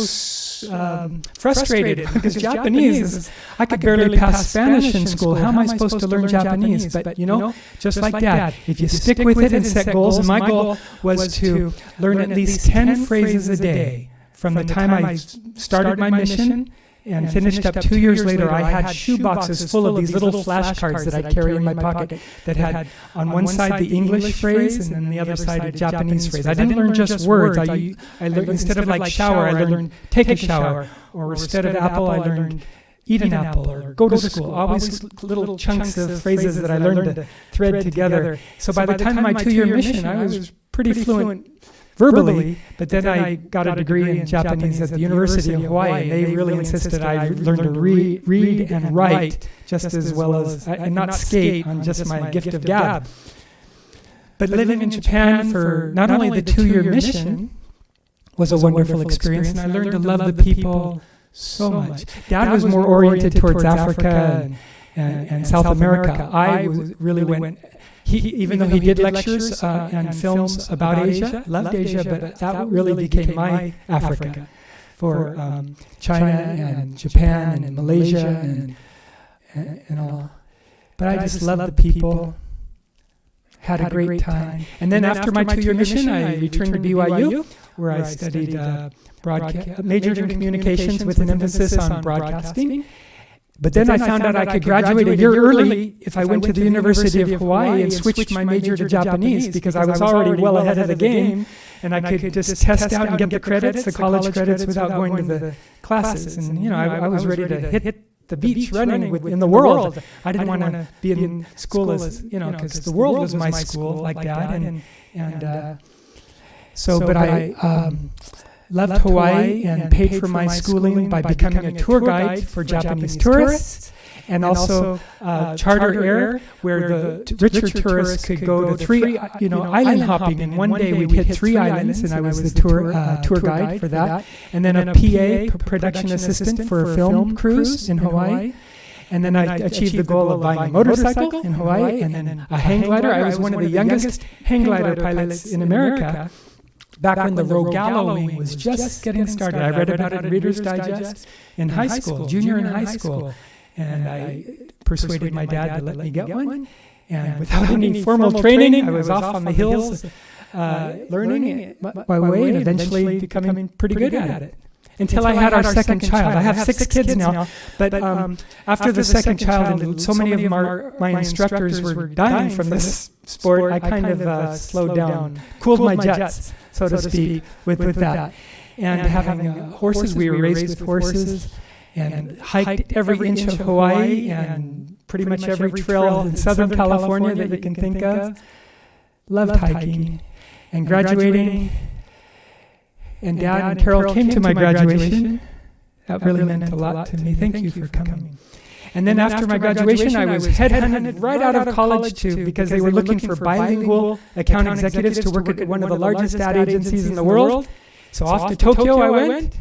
S2: frustrated because Japanese, I could barely pass Spanish in school. How am I supposed to learn Japanese? But you know, just like Dad, if you stick with it and set goals, and my goal was to learn at least 10 phrases a day from the time I started my mission and finished up 2 years later. I had shoe boxes full of these little flashcards that I carry in my pocket that had on one side the English phrase and then the other side a Japanese phrase. I didn't learn just words. I learned, instead of like shower, I learned take a shower. Or instead of apple, I learned eat an apple or go to school. Always little chunks of phrases that I learned to thread together. So by the time of my 2-year mission, I was pretty fluent verbally, but then I got a degree in Japanese at the University of Hawaii, and they really insisted I learn to read and write just as well as, and not skate on just my gift of gab. But living in Japan for not only the 2-year mission was a wonderful experience, and I learned to love the people so much. Dad was more oriented towards Africa and South America. I really went... even though he did lectures and films about Asia, loved Asia, but that really became my Africa for China and Japan and Malaysia and all. But I just loved the people, had a great time. And then after my 2-year mission, I returned to BYU, where I studied majored in communications with an emphasis on broadcasting. But then I found out I could graduate a year early if I went to the University of Hawaii and switched my major to Japanese because I was already well ahead of the game, and I could just test out and get the credits, the college credits, without going to the classes. And you know, I was ready to hit the beach running in the world. I didn't want to be in school as, you know, because the world was my school like that. But I loved Hawaii and paid for my schooling by becoming a tour guide for Japanese tourists, and also charter air, where the richer tourists could go to 3, island hopping. And one day we'd hit 3 islands, and I was the tour guide for that. And then a PA, production assistant, for a film cruise in Hawaii. And then I achieved the goal of buying a motorcycle in Hawaii, and then a hang glider. I was one of the youngest hang glider pilots in America. Back when the Rogallo wing was just getting started. I read about it in Reader's Digest in high school, junior in high school. And I persuaded my dad to let me get one. And without any formal training, I was off on the hills learning it by way and eventually becoming pretty good at it. Until I had our second child. I have 6 kids now, but after the second child, and so many of my instructors were dying from this sport, I kind of slowed down, cooled my jets, so to speak, with that. And having horses, we were raised with horses, and hiked every inch of Hawaii and pretty much every trail in Southern California that you can think of. Loved hiking and graduating. And Dad and Carol came to my graduation. That really meant a lot to me. Thank you for coming. And then after my graduation, I was headhunted right out of college too, because they were looking for bilingual account executives to work at one of the largest ad agencies in the world. So off to Tokyo I went,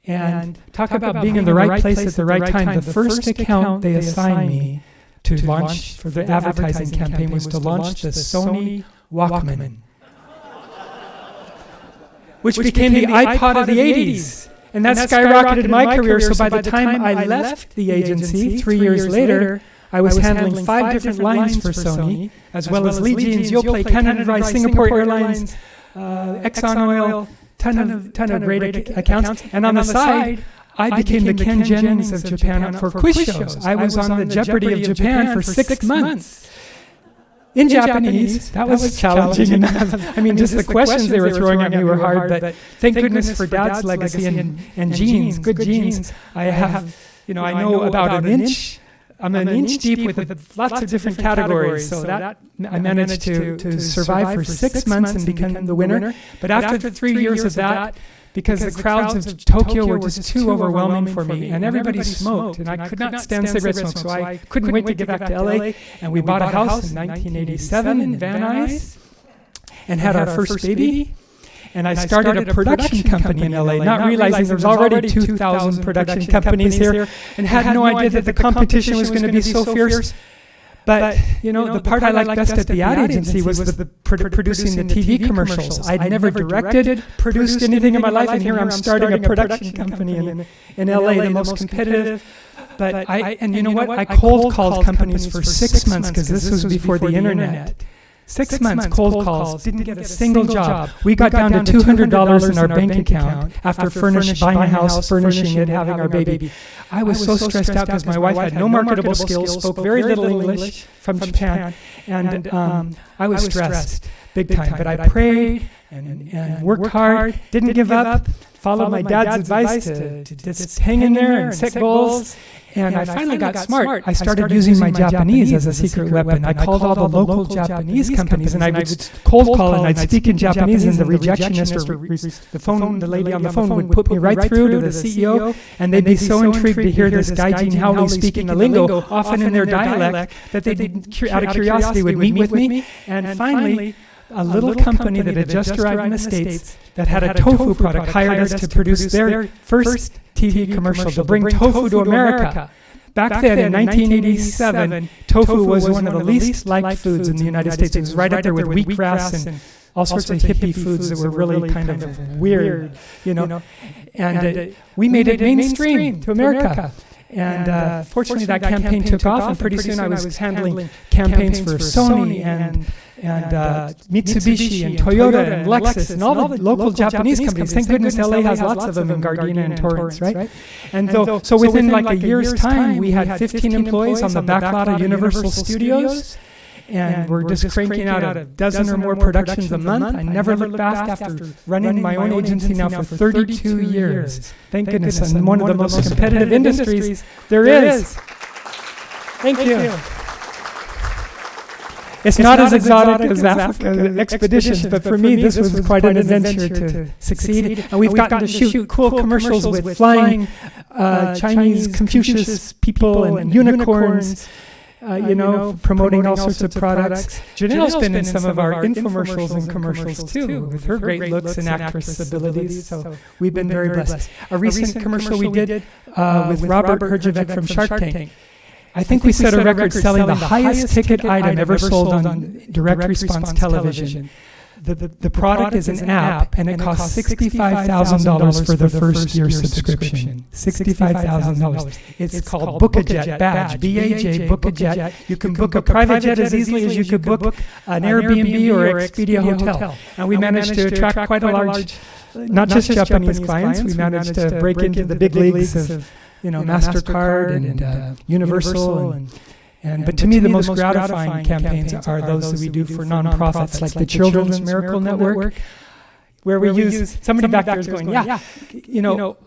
S2: and talk about being in the right place at the right time. The first account they assigned me to launch for the advertising campaign was to launch the Sony Walkman, which became the iPod of the 80s. And that skyrocketed my career. So by the time I left the agency 3 years later, I was handling 5 different lines for Sony, as well as Lee Jeans, Yoplait, Canada Dry, Singapore Airlines, Exxon Oil, ton of great accounts. And on the side, I became the Ken Jennings of Japan for quiz shows. I was on the Jeopardy of Japan for 6 months. in Japanese. That was challenging enough. I mean, just the questions they were throwing at me were hard, but thank goodness for Dad's legacy and genes, good genes. I have, I know about an inch. I'm an inch deep with lots of different categories, so that I managed to survive for 6 months and become the winner. But after 3 years of that, because the crowds of Tokyo were just too overwhelming for me, and everybody smoked, and I could not stand cigarette smoke, so I couldn't wait to get back to LA, and we bought a house in 1987 in Van Nuys, and had our first baby. And I started a production company in LA, not realizing there was already 2,000 production companies here, and had no idea that the competition was going to be so fierce. But, the part I liked best at the ad agency was the producing the TV commercials. I'd never directed, produced anything in my life, and here I'm starting a production company in LA, the most competitive. But you know what? I cold called companies for 6 months, because this was before the internet. 6 months cold calls, didn't get a single job. We got down to $200 in our bank account after buying a house, furnishing it, having our baby. I was so stressed out because my wife had no marketable skills, spoke very little English from Japan, and I was stressed big time. But I prayed and worked hard, didn't give up, followed my dad's advice to just hang in there and set goals. And I finally got smart. I started using my Japanese as a secret weapon. I called all the local Japanese companies, and I would cold call, and I'd speak in Japanese, and the rejectionist or the lady on the phone would put me right through to the CEO, and they'd be so intrigued to hear this Gaijin Howley speaking the lingo, often in their dialect, that they, out of curiosity, would meet with me. And finally, a little company that had just arrived in the States that had a tofu product hired us to produce their first TV commercial to bring tofu to America. Back then, in 1987, tofu was one of the least liked foods in the United States. It was right up there with wheatgrass and all sorts of hippie foods that were really kind of weird, And we made it mainstream to America. And fortunately, that campaign took off, and pretty soon I was handling campaigns for Sony and Mitsubishi and Toyota and Lexus and all the local Japanese companies. Thank goodness LA has lots of them in Gardena and Torrance, right? And so within like a year's time, we had 15 employees on the back lot of Universal Studios, and we're just cranking out a dozen or more productions a month. I never looked back after running my own agency now for 32 years. Thank goodness, in one of the most competitive industries there is. Thank you. It's not as exotic as Africa expeditions, but for me, this was quite an adventure to succeed. And we've gotten to shoot cool commercials with flying Chinese Confucius people and unicorns, promoting all sorts of products. Janelle's been in some of our infomercials and commercials too, with her great looks and actress abilities. So we've been very blessed. A recent commercial we did with Robert Herjavec from Shark Tank. I think we set a record selling the highest ticket item ever sold on direct response television. The product is an app, and it costs $65,000 for the first year subscription. $65,000. It's called Book a Jet Badge, B-A-J, Book a Jet. You can book a private jet as easily as you could book an Airbnb or Expedia hotel. And we managed to attract quite a large, not just Japanese clients, we managed to break into the big leagues of MasterCard and Universal but to me, the most gratifying campaigns are those that we do for nonprofits, like the Children's Miracle Network, where we use somebody back there is going,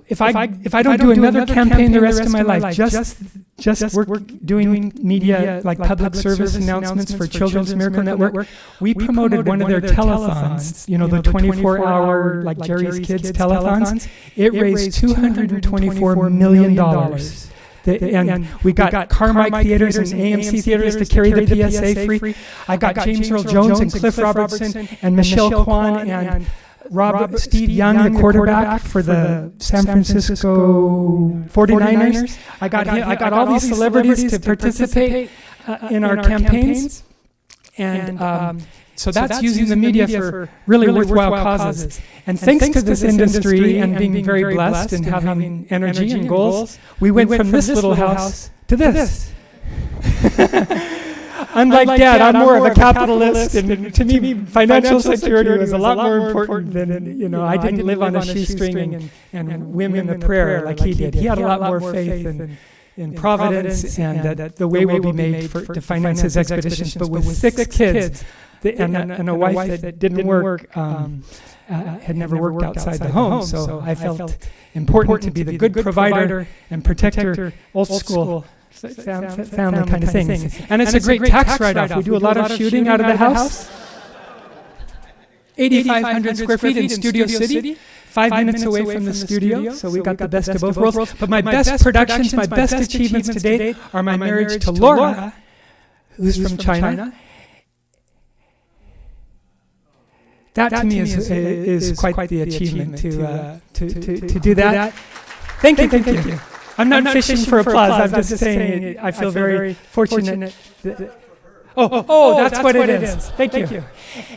S2: if I don't do another campaign the rest of my life, just work doing media like public service announcements for Children's Miracle Network, we promoted one of their telethons, the 24-hour like Jerry's Kids telethons. It raised $224 million. And we got Carmike Theaters and AMC Theaters to carry the PSA free. I got James Earl Jones and Cliff Robertson and Michelle Kwan and Steve Young, the quarterback for the San Francisco 49ers. I got all these celebrities to participate in our campaigns. And so that's using the media for really worthwhile causes. And thanks to this industry and being very blessed and having energy and goals, we went from this little house to this. Unlike Dad, I'm more of a capitalist, and to me, financial security was a lot more important than, I didn't live on a shoestring and whim in the prayer like he did. He had a lot more faith in Providence, and that the way will be made to finance his expeditions. But with 6 kids and a wife that didn't work, had never worked outside the home, so I felt important to be the good provider and protector, old school family kind of things. And it's a great tax write-off. We do a lot of shooting out of the house. 8,500 square feet in Studio City. 5 minutes away from the studio, so we got the best of both worlds. But my best productions, my best achievements to date are my marriage to Laura, who's from China. That to me is quite the achievement to do that. Thank you. I'm not fishing for applause. I'm just saying I feel very fortunate. That's what it is. Thank you.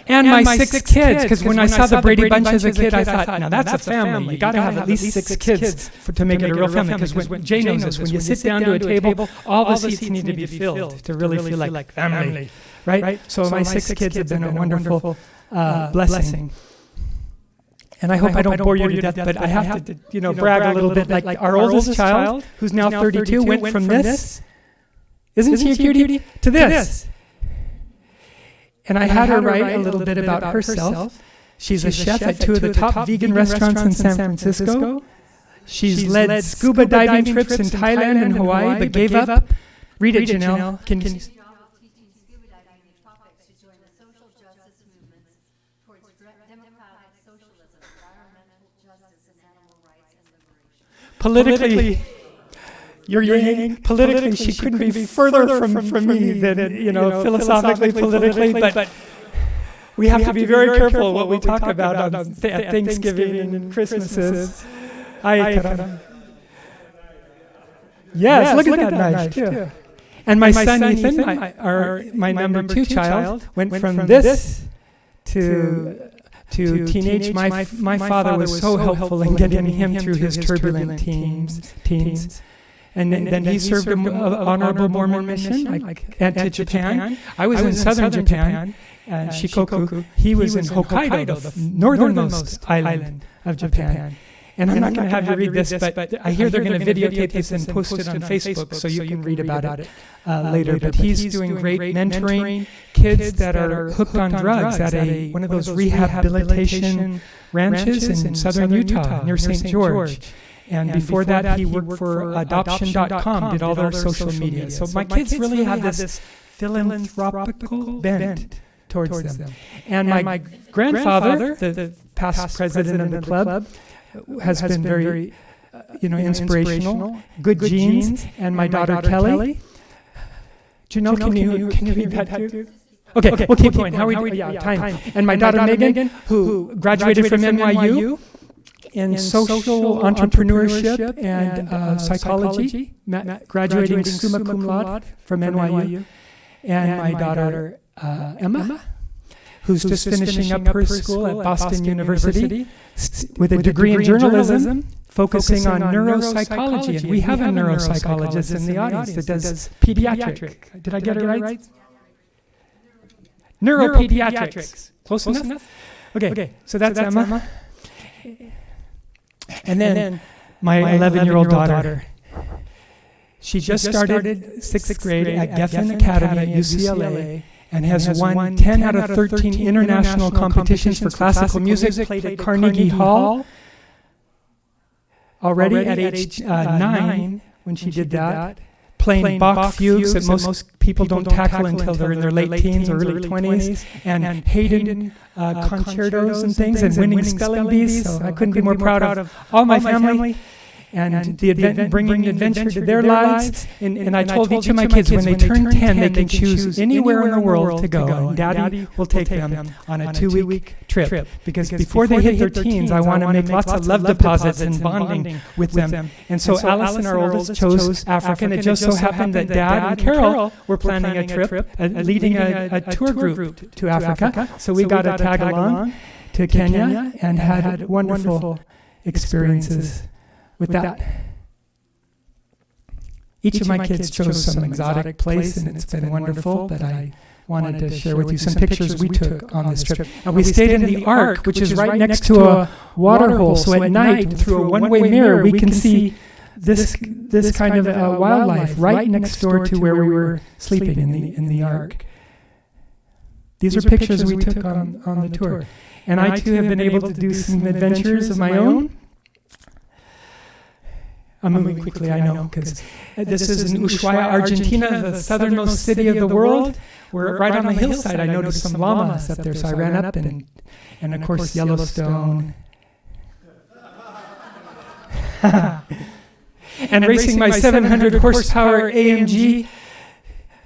S2: And my 6 kids, because when I saw the Brady Bunch as a kid, I thought, now that's a family. You got to have at least 6 kids to make it a real family. Because when Jay knows this, when you sit down to a table, all the seats need to be filled to really feel like family, right? So my 6 kids have been a wonderful blessing. And I hope I don't bore you to death, but I have to, brag a little bit. Like our oldest child, who's now 32, went from this, isn't she a cutie, to this. And I had her write a little bit about herself. She's a chef at 2 of the top vegan restaurants in San Francisco. She's led scuba diving trips in Thailand and Hawaii, but gave up. Read it, Janelle. Can you?
S5: Teaching scuba diving topics to join the social justice movements towards democratic socialism, environmental justice, and animal rights and liberation.
S2: Politically, politically, she couldn't be further from me than, philosophically, politically, but we have to be very careful what we talk about on Thanksgiving and Christmases. Yes, look at that knife, too. And my son Ethan, my number 2 child, went from this to teenage. My father was so helpful in getting him through his turbulent teens. And then he served an honorable Mormon mission and to Japan. I was in southern Japan, Shikoku. He was in Hokkaido, the northernmost island of Japan. And I'm not going to have you read this, but I hear they're going to videotape this and post it on Facebook so you can read about it later. But he's doing great mentoring kids that are hooked on drugs at one of those rehabilitation ranches in southern Utah near St. George. And before that, he worked for Adoption.com, did all their social media. So my kids really have this philanthropical bent towards them. And my grandfather, the past president of the club, has been very, inspirational, good genes. And my daughter Kelly. Janelle, can you read that too? Okay, we'll keep going. How are we doing? Yeah, time. And my daughter Megan, who graduated from NYU. In social entrepreneurship and psychology, graduating summa cum laude from NYU. And my daughter Emma, who's just finishing up her school at Boston University with a degree in journalism, focusing on neuropsychology. And we have a neuropsychologist in the audience that does pediatric. Did I get it right? Neuropediatrics. Close enough? Okay, so that's Emma. And then my 11-year-old daughter, she just started 6th grade at Geffen Academy at UCLA and has won 10 out of 13 international competitions for classical music, played at Carnegie Hall already at age 9 when she did that, playing Bach fugues that most people don't tackle until they're in their late teens or early 20s, and Haydn concertos and things, and winning spelling bees. So I couldn't be more proud of all my family and bringing adventure to their lives. And I told each of my kids when they turn 10, they can choose anywhere in the world to go. And Daddy will take them on a 2-week trip. Because before they hit their teens, I want to make lots of love deposits and bonding with them. And so Allison, our oldest, chose Africa. And it just so happened that Dad and Carol were planning a trip, leading a tour group to Africa. So we got to tag along to Kenya and had wonderful experiences with that. Each of my kids chose some exotic place, and it's been wonderful, but I wanted to share with you some pictures we took on this trip. And we stayed in the Ark, which is right next to a water hole, so at night, through a one-way mirror, we can see this kind of wildlife right next door to where we were sleeping in the ark. These are pictures we took on the tour. And I too have been able to do some adventures of my own. I'm moving quickly, I know, because this is in Ushuaia, Argentina, the southernmost city of the world. We're right on the hillside. I noticed some llamas up there, so I ran up and of course Yellowstone. And racing my 700 horsepower AMG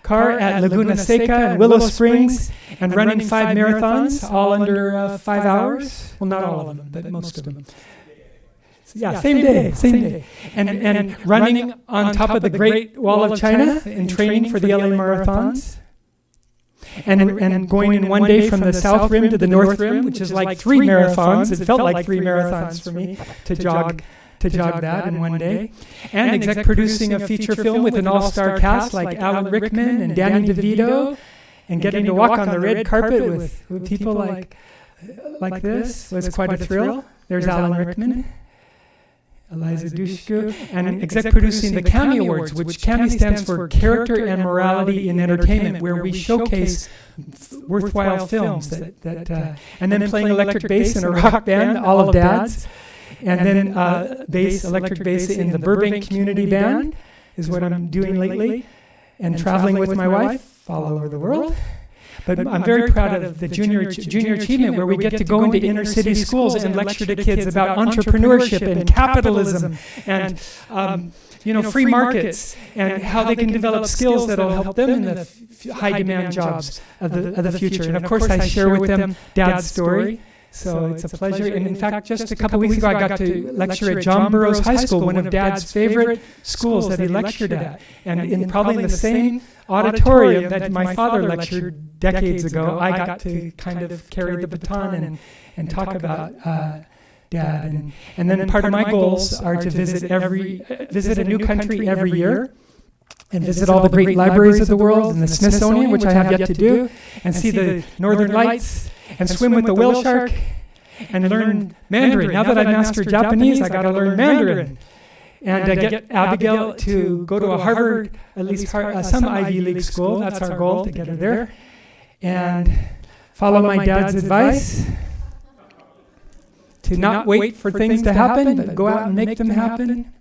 S2: car at Laguna Seca and Willow Springs, and running 5 marathons, all under 5 hours. Well, not all of them, but most of them. Yeah, same day. And running on top of the Great Wall of China in training for the LA marathons. And going in one day from the South Rim to the North Rim, which is like 3 marathons. It felt like 3 marathons for me to jog that in one day. And exec producing a feature film with an all-star cast like Alan Rickman and Danny DeVito, and getting to walk on the red carpet with people like this was quite a thrill. There's Alan Rickman, Eliza Dushku, and exec producing the CAMI Awards, which CAMI stands for Character and Morality in Entertainment, where we showcase worthwhile films that and then playing electric bass in a rock band, all of Dad's. And then electric bass in the Burbank Community Band is what I'm doing lately, and traveling with my wife all over the world. But I'm very proud of the junior achievement, where we get to go into inner city schools and lecture to kids about entrepreneurship and capitalism and free markets, and how they can develop skills that will help them in the high demand jobs of the future. And of course, I share with them Dad's story. So it's a pleasure. And in fact, just a couple weeks ago, I got to lecture at John Burroughs High School, one of Dad's favorite schools that he lectured at. And probably in the same auditorium that my father lectured decades ago, I got to kind of carry the baton and talk about Dad. And then part of my goals are to visit a new country every year, and visit all the great libraries of the world and the Smithsonian, which I have yet to do, and see the Northern Lights, and swim with the whale shark, and learn Mandarin. Now that I've mastered Japanese, I got to learn Mandarin. And get Abigail to go to a Harvard, at least some Ivy League school. That's our goal, to get her there. And follow my dad's advice to not wait for things to happen, but go out and make them happen.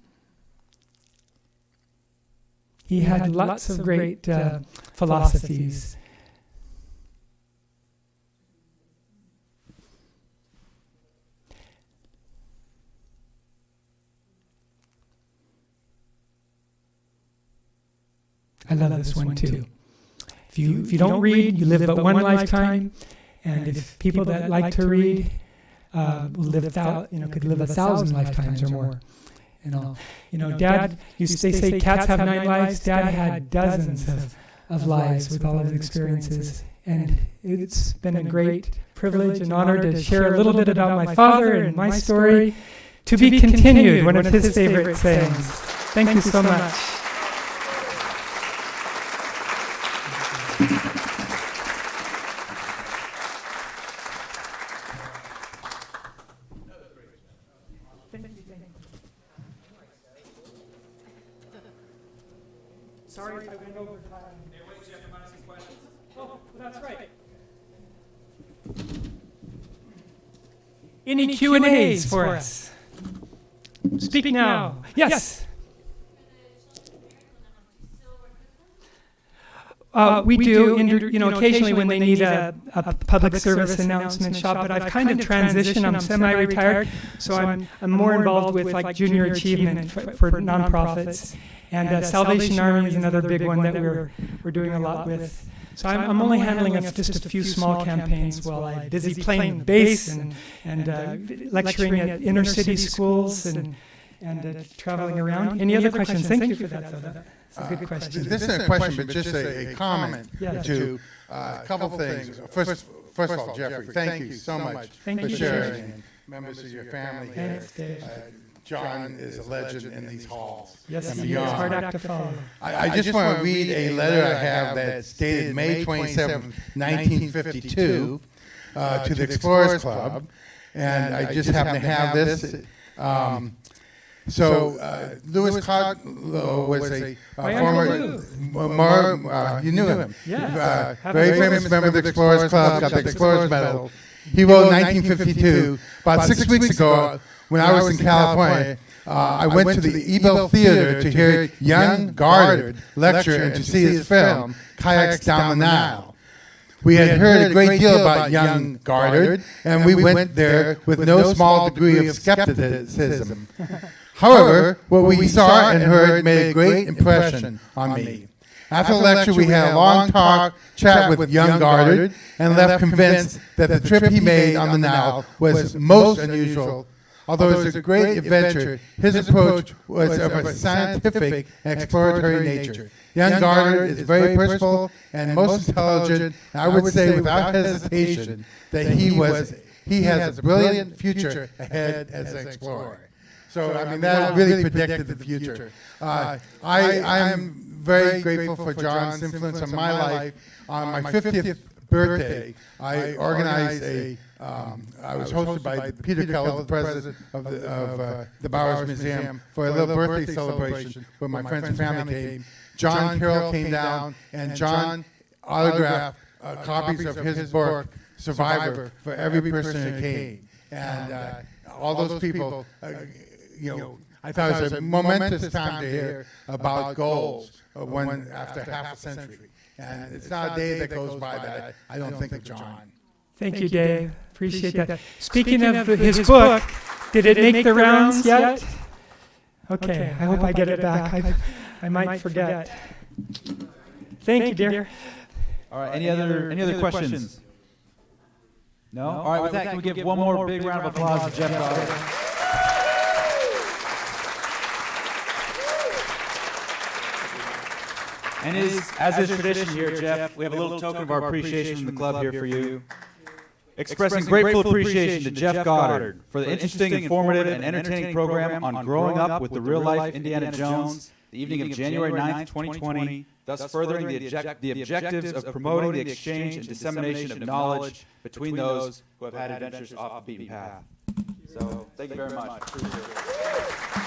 S2: He had lots of great philosophies. I love this one too. If you don't read, you live but one lifetime, and if people that like to read could live 1,000 lifetimes or more. Dad they say cats have 9 lives. Dad had dozens of lives with all of his experiences, and it's been a great privilege and honor to share a little bit about my father and my story. To be continued, one of his favorite sayings. Thank you so much. Sorry if I went over time.
S3: Hey, wait, Jeff, you might have some questions?
S2: Oh, that's right. Any Q&As for us? Speak now. Yes. We do, occasionally when they need a public service announcement shop, but I've kind of transitioned. I'm semi-retired, so I'm more involved with like junior achievement for nonprofits. And Salvation Army is another big one that we're doing a lot with. So I'm only handling just a few small campaigns while I'm busy playing bass and lecturing at inner city schools and traveling around. Any other questions? Thank you for that, though. That's a good question.
S6: This isn't a question, but just a comment to a couple things. First of all, Jeffrey, thank you so much for sharing, and members of your family here.
S2: Thanks, Dave.
S6: John is a legend in these halls
S2: Yes,
S6: and
S2: he is.
S6: beyond.
S2: Hard act to follow.
S6: I just want to read a letter I have that's dated May 27, 1952, to the Explorers Club, and I just happen to have this. So Louis Coglow was a former, you knew him.
S2: Yeah.
S6: Very famous member of the Explorers Club, got the Explorers Medal. He wrote in 1952, about 6 weeks ago, when I was in California, I went to the Ebel Theater to hear young Goddard lecture and to see his film, Kayaks Down the Nile. We had heard a great deal about young Goddard, and we went there with no small degree of skepticism. However, what we saw and heard made a great impression on me. After the lecture, we had a long chat with young Goddard and left convinced that the trip he made on the Nile was most unusual. Although it was a great adventure, his approach was of a scientific and exploratory nature. Young Goddard is very personable and most intelligent, and I would say without hesitation that he has a brilliant future ahead as an explorer. So, I mean, that really predicted the future. I am very grateful for John's influence on my life. On my 50th birthday, I organized I was hosted by Peter Keller, the president of the Bowers Museum, for a little birthday celebration where my friends and family came. John Carroll came down, and John autographed copies of his book, Survivor, for every person who came. And all those people, I thought it was a momentous time to hear about goals after half a century. And it's not a day that goes by that I don't think of John.
S2: Thank you, Dave. Appreciate that. Speaking of his book, did it make the rounds yet? Okay, I hope I get it back. I might forget. Thank you, dear.
S7: All right, any other questions? No? All right, with that, can we give one more big round of applause to Jeff Goddard? And as is tradition here, Jeff, we have a little token of our appreciation from the club here for you. Expressing grateful appreciation to Jeff Goddard for the interesting, informative, and entertaining program on growing up with the real-life Indiana Jones, the evening of January 9th, 2020, thus furthering the objectives of promoting the exchange and dissemination of knowledge between those who have had adventures off the beaten path. So, thank you very much. Appreciate it.